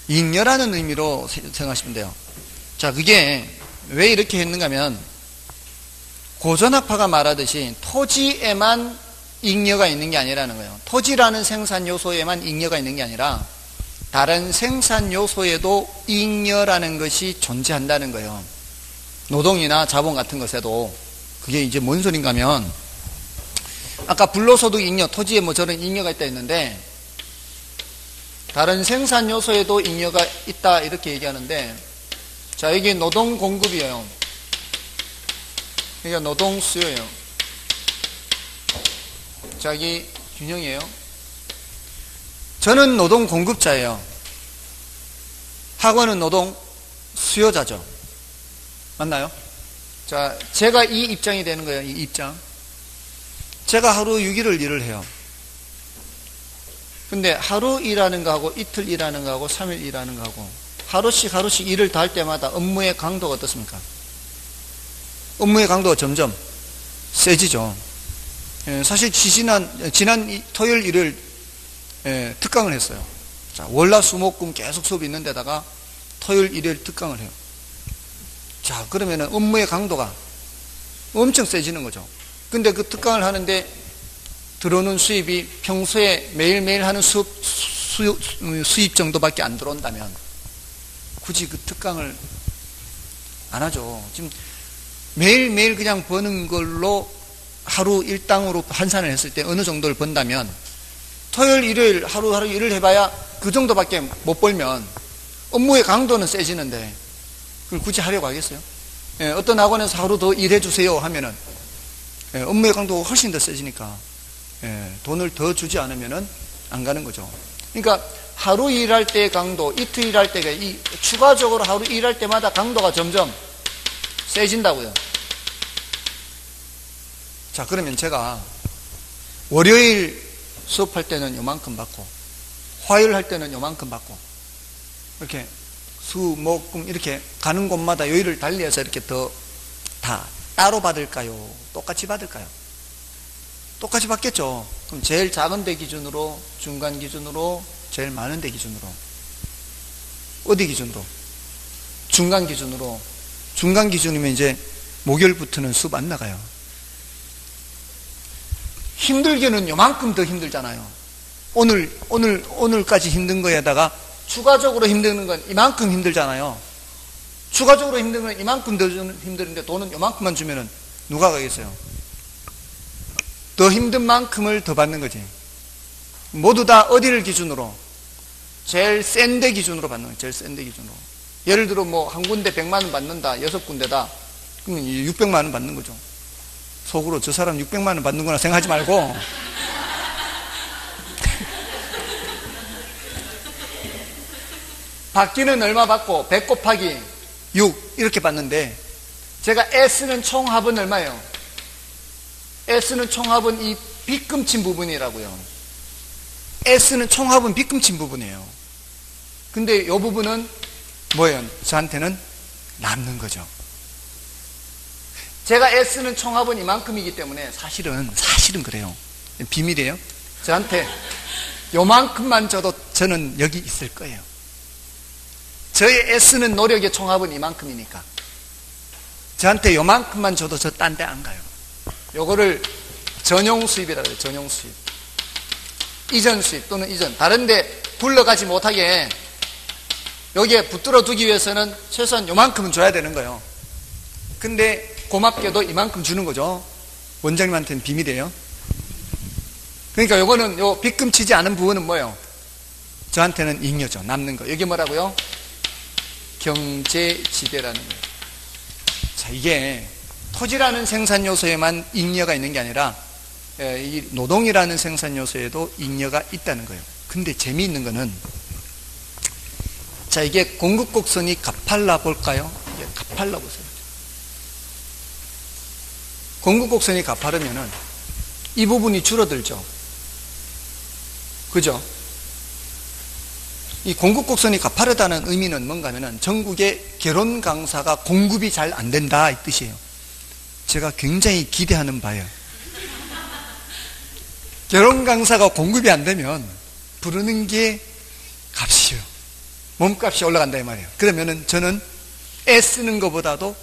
잉여라는 의미로 생각하시면 돼요. 자, 그게 왜 이렇게 했는가 하면 고전학파가 말하듯이 토지에만 잉여가 있는 게 아니라는 거예요. 토지라는 생산 요소에만 잉여가 있는 게 아니라 다른 생산 요소에도 잉여라는 것이 존재한다는 거예요. 노동이나 자본 같은 것에도. 그게 이제 뭔 소린가 하면, 아까 불로소득 잉여, 토지에 뭐 저런 잉여가 있다 했는데, 다른 생산 요소에도 잉여가 있다 이렇게 얘기하는데, 자, 이게 노동 공급이에요. 이게 노동 수요예요. 자, 이게 균형이에요. 저는 노동 공급자예요. 학원은 노동 수요자죠. 맞나요? 자, 제가 이 입장이 되는 거예요. 이 입장. 제가 하루 6일을 일을 해요. 근데 하루 일하는 거하고 이틀 일하는 거하고 3일 일하는 거하고 하루씩 일을 다 할 때마다 업무의 강도가 어떻습니까? 업무의 강도가 점점 세지죠. 사실 지난 토요일 일을 특강을 했어요. 자, 월화수목금 계속 수업이 있는 데다가 토요일 일요일 특강을 해요. 자, 그러면은 업무의 강도가 엄청 세지는 거죠. 근데 그 특강을 하는데 들어오는 수입이 평소에 매일매일 하는 수입 정도밖에 안 들어온다면 굳이 그 특강을 안 하죠. 지금 매일매일 그냥 버는 걸로 하루 일당으로 환산을 했을 때 어느 정도를 번다면 토요일 일요일 하루 일을 해봐야 그 정도밖에 못 벌면 업무의 강도는 세지는데 그걸 굳이 하려고 하겠어요? 어떤 학원에서 하루 더 일해주세요 하면은 업무의 강도가 훨씬 더 세지니까 돈을 더 주지 않으면은 안 가는 거죠. 그러니까 하루 일할 때의 강도, 이틀 일할 때가 추가적으로 하루 일할 때마다 강도가 점점 세진다고요. 자, 그러면 제가 월요일 수업할 때는 요만큼 받고 화요일 할 때는 요만큼 받고 이렇게 수, 목, 금 이렇게 가는 곳마다 요일을 달리해서 이렇게 더 다 따로 받을까요? 똑같이 받을까요? 똑같이 받겠죠. 그럼 제일 작은 데 기준으로, 중간 기준으로, 제일 많은 데 기준으로. 어디 기준으로? 중간 기준으로. 중간 기준이면 이제 목요일부터는 수업 안 나가요. 힘들기는 요만큼 더 힘들잖아요. 오늘까지 힘든 거에다가 추가적으로 힘든 건 이만큼 힘들잖아요. 추가적으로 힘든 건 이만큼 더 힘드는데 돈은 요만큼만 주면은 누가 가겠어요? 더 힘든 만큼을 더 받는 거지. 모두 다 어디를 기준으로? 제일 센 데 기준으로 받는 거예요. 제일 센 데 기준으로. 예를 들어 뭐 한 군데 100만 원 받는다. 6군데다. 그러면 600만 원 받는 거죠. 속으로 저 사람 600만 원 받는구나 생각하지 말고 받기는 얼마 받고 100 곱하기 6 이렇게 받는데 제가 S는 총합은 얼마예요? S는 총합은 이 빗금친 부분이라고요. S는 총합은 빗금친 부분이에요. 근데 이 부분은 뭐예요? 저한테는 남는 거죠. 제가 S는 총합은 이만큼이기 때문에 사실은 그래요. 비밀이에요. 저한테 요만큼만 줘도 저는 여기 있을 거예요. 저의 S는 노력의 총합은 이만큼이니까 저한테 요만큼만 줘도 저 딴 데 안 가요. 요거를 전용 수입이라고 해요. 전용 수입. 이전 수입 또는 이전. 다른 데 굴러가지 못하게 여기에 붙들어 두기 위해서는 최소한 요만큼은 줘야 되는 거예요. 근데 고맙게도 이만큼 주는 거죠. 원장님한테는 비밀이에요. 그러니까 요거는 요 빗금 치지 않은 부분은 뭐예요? 저한테는 잉여죠. 남는 거. 이게 뭐라고요? 경제지대라는 거예요. 자, 이게 토지라는 생산 요소에만 잉여가 있는 게 아니라 이 노동이라는 생산 요소에도 잉여가 있다는 거예요. 근데 재미있는 거는 자, 이게 공급곡선이 가팔라 볼까요? 이게 가팔라 보세요. 공급곡선이 가파르면은 이 부분이 줄어들죠. 그죠? 이 공급곡선이 가파르다는 의미는 뭔가 하면은 전국에 결혼 강사가 공급이 잘 안 된다 이 뜻이에요. 제가 굉장히 기대하는 바예요. 결혼 강사가 공급이 안 되면 부르는 게 값이에요. 몸값이 올라간다 이 말이에요. 그러면은 저는 애쓰는 것보다도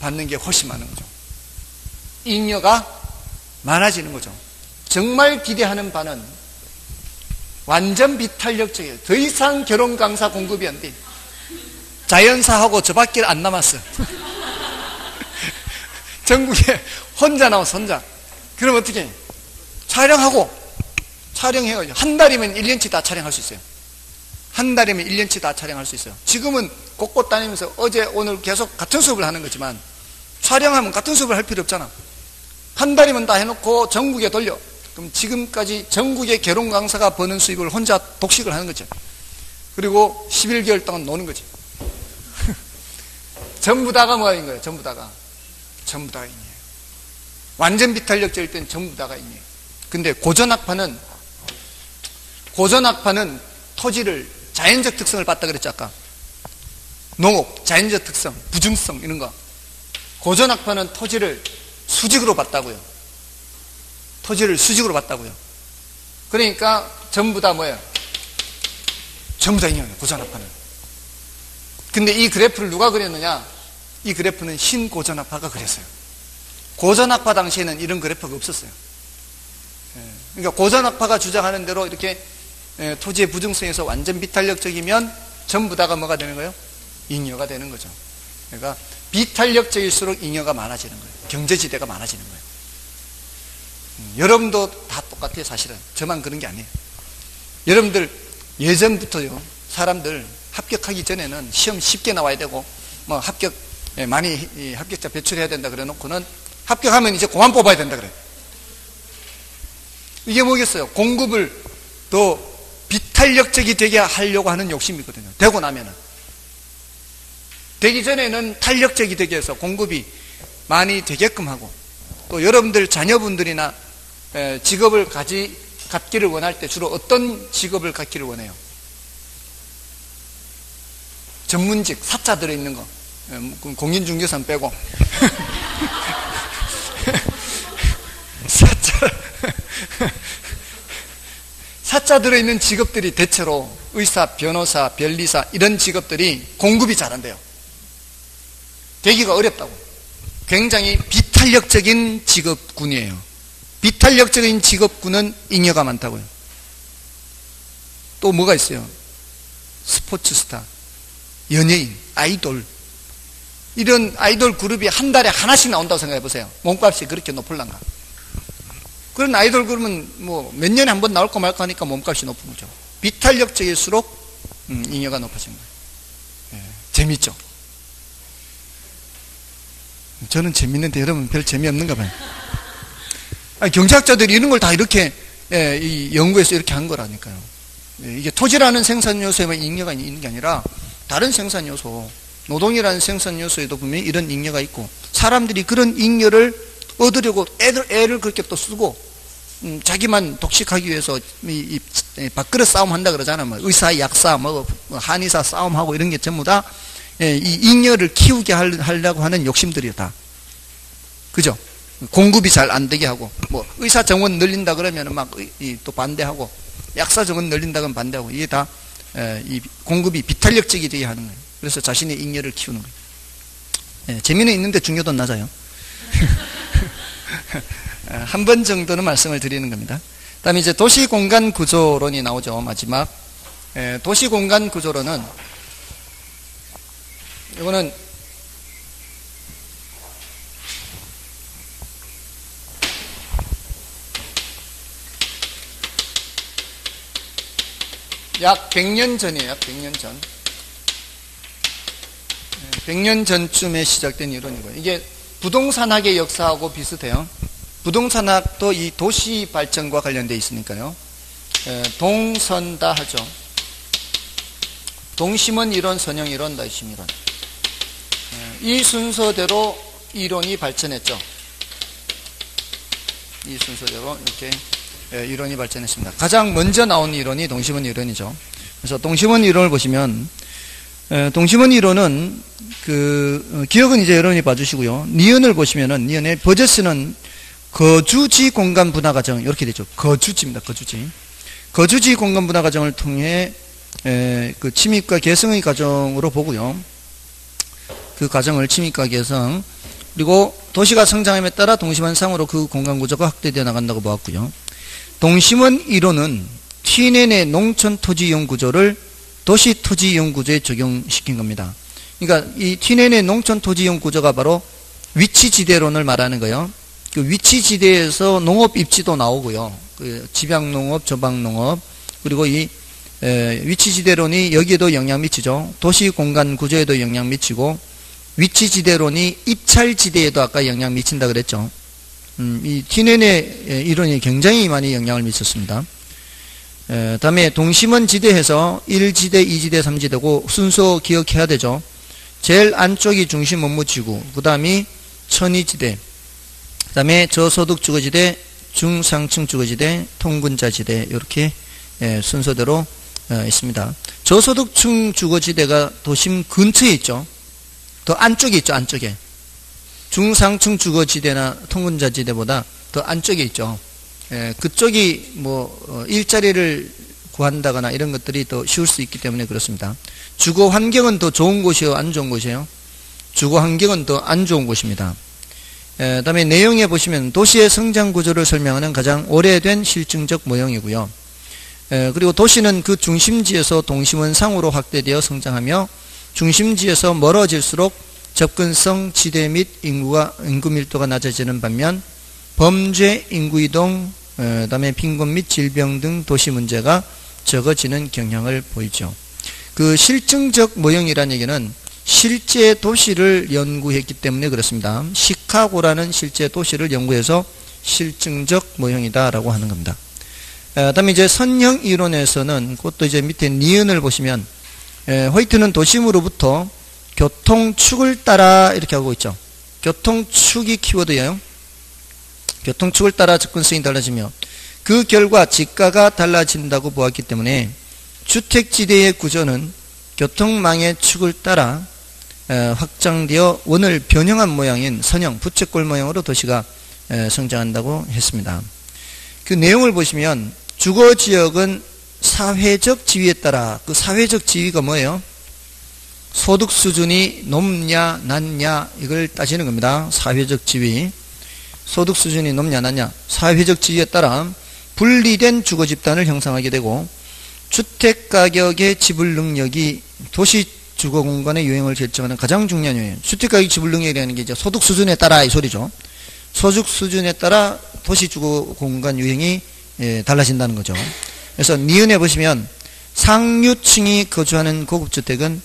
받는 게 훨씬 많은 거죠. 잉여가 많아지는 거죠. 정말 기대하는 바는 완전 비탄력적이에요. 더 이상 결혼 강사 공급이 안 돼. 자연사하고 저밖에 안 남았어. 전국에 혼자 나와서 혼자. 그럼 어떻게 해? 촬영해요. 한 달이면 1년치 다 촬영할 수 있어요. 한 달이면 1년치 다 촬영할 수 있어요. 지금은 곳곳 다니면서 어제 오늘 계속 같은 수업을 하는 거지만 촬영하면 같은 수업을 할 필요 없잖아. 한 달이면 다 해놓고 전국에 돌려. 그럼 지금까지 전국의 결혼 강사가 버는 수입을 혼자 독식을 하는 거죠. 그리고 11개월 동안 노는 거지. 전부 다가 뭐인 거예요? 전부 다가 인이에요. 완전 비탄력적일 땐 전부 다가 인이에요. 근데 고전학파는 토지를 자연적 특성을 봤다 그랬죠 아까. 농업, 자연적 특성, 부중성 이런 거. 고전학파는 토지를 수직으로 봤다고요. 토지를 수직으로 봤다고요. 그러니까 전부 다 뭐예요? 전부 다 인이에요. 고전학파는. 근데 이 그래프를 누가 그렸느냐? 이 그래프는 신고전학파가 그렸어요. 고전학파 당시에는 이런 그래프가 없었어요. 그러니까 고전학파가 주장하는 대로 이렇게 토지의 부중성에서 완전 비탄력적이면 전부 다가 뭐가 되는 거예요? 잉여가 되는 거죠. 그러니까 비탄력적일수록 잉여가 많아지는 거예요. 경제지대가 많아지는 거예요. 여러분도 다 똑같아요. 사실은 저만 그런 게 아니에요. 여러분들 예전부터요, 사람들 합격하기 전에는 시험 쉽게 나와야 되고 뭐 많이 합격자 배출해야 된다 그래 놓고는 합격하면 이제 그만 뽑아야 된다 그래. 이게 뭐겠어요? 공급을 더 비탄력적이 되게 하려고 하는 욕심이거든요. 되고 나면은. 되기 전에는 탄력적이 되게 해서 공급이 많이 되게끔 하고, 또 여러분들 자녀분들이나 직업을 갖기를 원할 때 주로 어떤 직업을 갖기를 원해요? 전문직, 사자 들어있는 거. 공인중개사는 빼고. 사자 들어있는 직업들이 대체로 의사, 변호사, 변리사 이런 직업들이 공급이 잘 안 돼요. 되기가 어렵다고. 굉장히 비탄력적인 직업군이에요. 비탄력적인 직업군은 잉여가 많다고요. 또 뭐가 있어요? 스포츠 스타, 연예인, 아이돌. 이런 아이돌 그룹이 한 달에 하나씩 나온다고 생각해 보세요. 몸값이 그렇게 높을란가? 그런 아이돌 그룹은 뭐 몇 년에 한 번 나올까 말까 하니까 몸값이 높은 거죠. 비탄력적일수록 잉여가 높아지는 거예요. 재밌죠? 저는 재밌는데 여러분 별 재미없는가 봐요. 경제학자들이 이런 걸 다 이렇게 이 연구해서 이렇게 한 거라니까요. 이게 토지라는 생산 요소에만 잉여가 있는 게 아니라 다른 생산 요소, 노동이라는 생산 요소에도 분명히 이런 잉여가 있고, 사람들이 그런 잉여를 얻으려고 애를 그렇게 또 쓰고 자기만 독식하기 위해서 이 밥그릇 싸움 한다 그러잖아요. 뭐 의사, 약사, 뭐 한의사 싸움하고 이런 게 전부 다 이 잉여를 키우게 하려고 하는 욕심들이요 다. 그죠? 공급이 잘 안 되게 하고, 뭐 의사 정원 늘린다 그러면 막 또 반대하고, 약사 정원 늘린다 그러면 반대하고, 이게 다 이 공급이 비탄력적이 되게 하는 거예요. 그래서 자신의 잉여를 키우는 거예요. 재미는 있는데 중요도는 낮아요. 한 번 정도는 말씀을 드리는 겁니다. 다음에 이제 도시공간 구조론이 나오죠. 마지막 도시공간 구조론은, 이거는 약 100년 전이에요. 약 100년 전. 100년 전쯤에 시작된 이론이고요. 이게 부동산학의 역사하고 비슷해요. 부동산학도 이 도시 발전과 관련되어 있으니까요. 동선다 하죠. 동심원 이론, 선형 이론, 나이심 이론. 이 순서대로 이론이 발전했죠. 이 순서대로 이렇게 이론이 발전했습니다. 가장 먼저 나온 이론이 동심원 이론이죠. 그래서 동심원 이론을 보시면, 동심원 이론은 기억은 이제 여러분이 봐주시고요. 니은을 보시면은, 니은의 버저스는 거주지 공간 분화 과정, 이렇게 되죠. 거주지입니다. 거주지 공간 분화 과정을 통해 그 침입과 개성의 과정으로 보고요. 그 과정을 침입과 개성, 그리고 도시가 성장함에 따라 동심원상으로 그 공간 구조가 확대되어 나간다고 보았고요. 동심원 이론은 TNN의 농촌 토지 이용 구조를 도시 토지 이용 구조에 적용시킨 겁니다. 그러니까 이 TNN의 농촌 토지 이용 구조가 바로 위치지대론을 말하는 거예요. 그 위치지대에서 농업 입지도 나오고요. 그 집약농업, 저방농업, 그리고 이 위치지대론이 여기에도 영향 미치죠. 도시 공간 구조에도 영향 미치고, 위치지대론이 입찰지대에도 아까 영향 미친다 그랬죠. 이 TNN의 이론이 굉장히 많이 영향을 미쳤습니다. 다음에 동심원 지대에서 1지대, 2지대, 3지대고 순서 기억해야 되죠. 제일 안쪽이 중심 업무지구, 그 다음이 천의지대, 그 다음에 저소득 주거지대, 중상층 주거지대, 통근자지대, 이렇게 순서대로 있습니다. 저소득층 주거지대가 도심 근처에 있죠. 더 안쪽에 있죠, 안쪽에. 중상층 주거지대나 통근자지대보다 더 안쪽에 있죠. 그쪽이 일자리를 구한다거나 이런 것들이 더 쉬울 수 있기 때문에 그렇습니다. 주거 환경은 더 좋은 곳이에요, 안 좋은 곳이에요? 주거 환경은 더 안 좋은 곳입니다. 다음에 내용에 보시면 도시의 성장 구조를 설명하는 가장 오래된 실증적 모형이고요. 그리고 도시는 그 중심지에서 동심원상으로 확대되어 성장하며 중심지에서 멀어질수록 접근성, 지대 및 인구 밀도가 낮아지는 반면 범죄, 인구이동, 그다음에 빈곤 및 질병 등 도시 문제가 적어지는 경향을 보이죠. 그 실증적 모형이라는 얘기는 실제 도시를 연구했기 때문에 그렇습니다. 시카고라는 실제 도시를 연구해서 실증적 모형이다라고 하는 겁니다. 그다음에 이제 선형 이론에서는 그것도 이제 밑에 니은을 보시면 호이트는 도심으로부터 교통축을 따라 이렇게 하고 있죠. 교통축이 키워드예요. 교통축을 따라 접근성이 달라지며 그 결과 지가가 달라진다고 보았기 때문에 주택지대의 구조는 교통망의 축을 따라 확장되어 원을 변형한 모양인 선형, 부채꼴 모양으로 도시가 성장한다고 했습니다. 그 내용을 보시면 주거지역은 사회적 지위에 따라, 그 사회적 지위가 뭐예요? 소득 수준이 높냐 낮냐 이걸 따지는 겁니다. 사회적 지위. 소득 수준이 높냐 낮냐, 사회적 지위에 따라 분리된 주거 집단을 형성하게 되고, 주택 가격의 지불 능력이 도시 주거 공간의 유형을 결정하는 가장 중요한 요인. 주택 가격 지불 능력이라는 게 이제 소득 수준에 따라 이 소리죠. 소득 수준에 따라 도시 주거 공간 유형이 달라진다는 거죠. 그래서 니은에 보시면 상류층이 거주하는 고급 주택은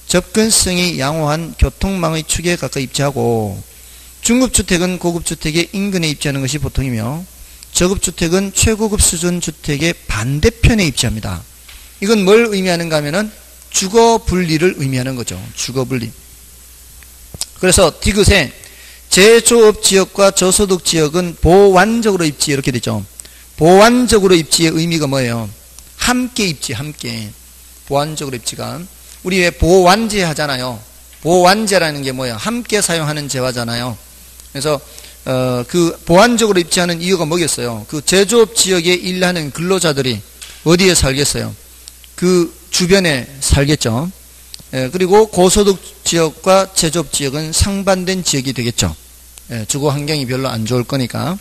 접근성이 양호한 교통망의 축에 가까이 입지하고, 중급주택은 고급주택의 인근에 입지하는 것이 보통이며, 저급주택은 최고급 수준 주택의 반대편에 입지합니다. 이건 뭘 의미하는가 하면은 주거 분리를 의미하는 거죠. 주거 분리. 그래서 디귿에 제조업 지역과 저소득 지역은 보완적으로 입지 이렇게 되죠. 보완적으로 입지의 의미가 뭐예요? 함께 입지, 함께. 보완적으로 입지가. 우리 왜 보완제 하잖아요. 보완제라는 게 뭐예요? 함께 사용하는 재화잖아요. 그래서 그 보완적으로 입지하는 이유가 뭐겠어요? 그 제조업 지역에 일하는 근로자들이 어디에 살겠어요? 그 주변에 살겠죠. 그리고 고소득 지역과 제조업 지역은 상반된 지역이 되겠죠. 주거 환경이 별로 안 좋을 거니까.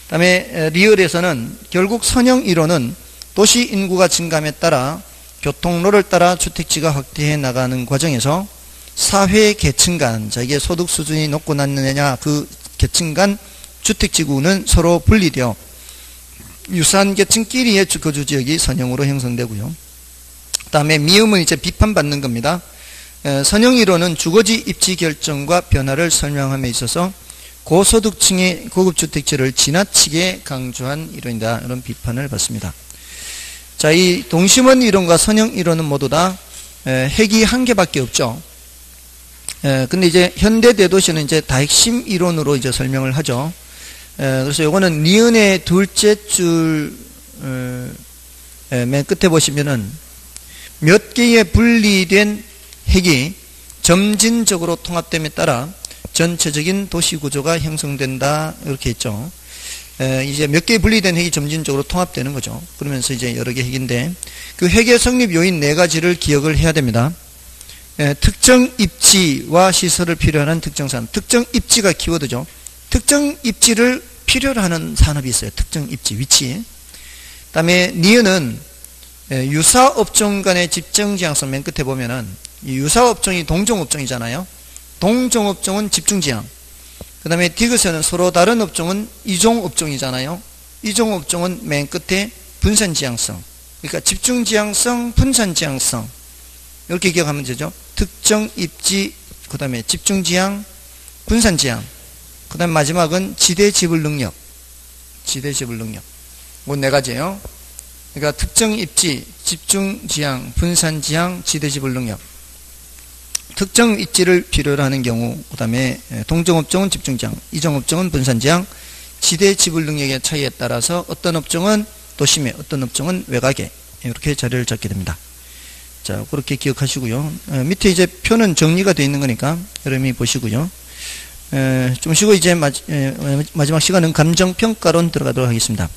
그다음에 리얼에서는 결국 선형 이론은 도시 인구가 증감에 따라 교통로를 따라 주택지가 확대해 나가는 과정에서 사회 계층 간, 자 이게 소득 수준이 높고 낮느냐, 그 계층 간 주택지구는 서로 분리되어 유사한 계층끼리의 거주지역이 선형으로 형성되고요. 그 다음에 미음은 이제 비판받는 겁니다. 선형 이론은 주거지 입지 결정과 변화를 설명함에 있어서 고소득층의 고급주택지를 지나치게 강조한 이론이다, 이런 비판을 받습니다. 자, 이 동심원 이론과 선형 이론은 모두 다 핵이 한 개밖에 없죠. 근데 이제 현대 대도시는 이제 다핵심 이론으로 이제 설명을 하죠. 그래서 요거는 니은의 둘째 줄 맨 끝에 보시면은 몇 개의 분리된 핵이 점진적으로 통합됨에 따라 전체적인 도시 구조가 형성된다, 이렇게 했죠. 이제 몇 개의 분리된 핵이 점진적으로 통합되는 거죠. 그러면서 이제 여러 개 핵인데, 그 핵의 성립 요인 4가지를 기억을 해야 됩니다. 특정 입지와 시설을 필요로 하는 특정 산업. 특정 입지가 키워드죠. 특정 입지를 필요로 하는 산업이 있어요. 특정 입지, 위치. 다음에 니은은 유사업종 간의 집중지향성. 맨 끝에 보면은 이 유사업종이 동종업종이잖아요. 동종업종은 집중지향. 그 다음에 디귿에는 서로 다른 업종은 이종업종이잖아요. 이종업종은 맨 끝에 분산지향성. 그러니까 집중지향성, 분산지향성. 이렇게 기억하면 되죠. 특정 입지, 그 다음에 집중지향, 분산지향. 그 다음 마지막은 지대지불능력. 지대지불능력. 뭐 네 가지예요. 그러니까 특정 입지, 집중지향, 분산지향, 지대지불능력. 특정 입지를 필요로 하는 경우, 그 다음에 동종업종은 집중지향, 이종업종은 분산지향, 지대지불능력의 차이에 따라서 어떤 업종은 도심에, 어떤 업종은 외곽에 이렇게 자리를 잡게 됩니다. 자, 그렇게 기억하시고요. 밑에 이제 표는 정리가 되어 있는 거니까 여러분이 보시고요. 좀 쉬고 이제 마지막 시간은 감정평가론 들어가도록 하겠습니다.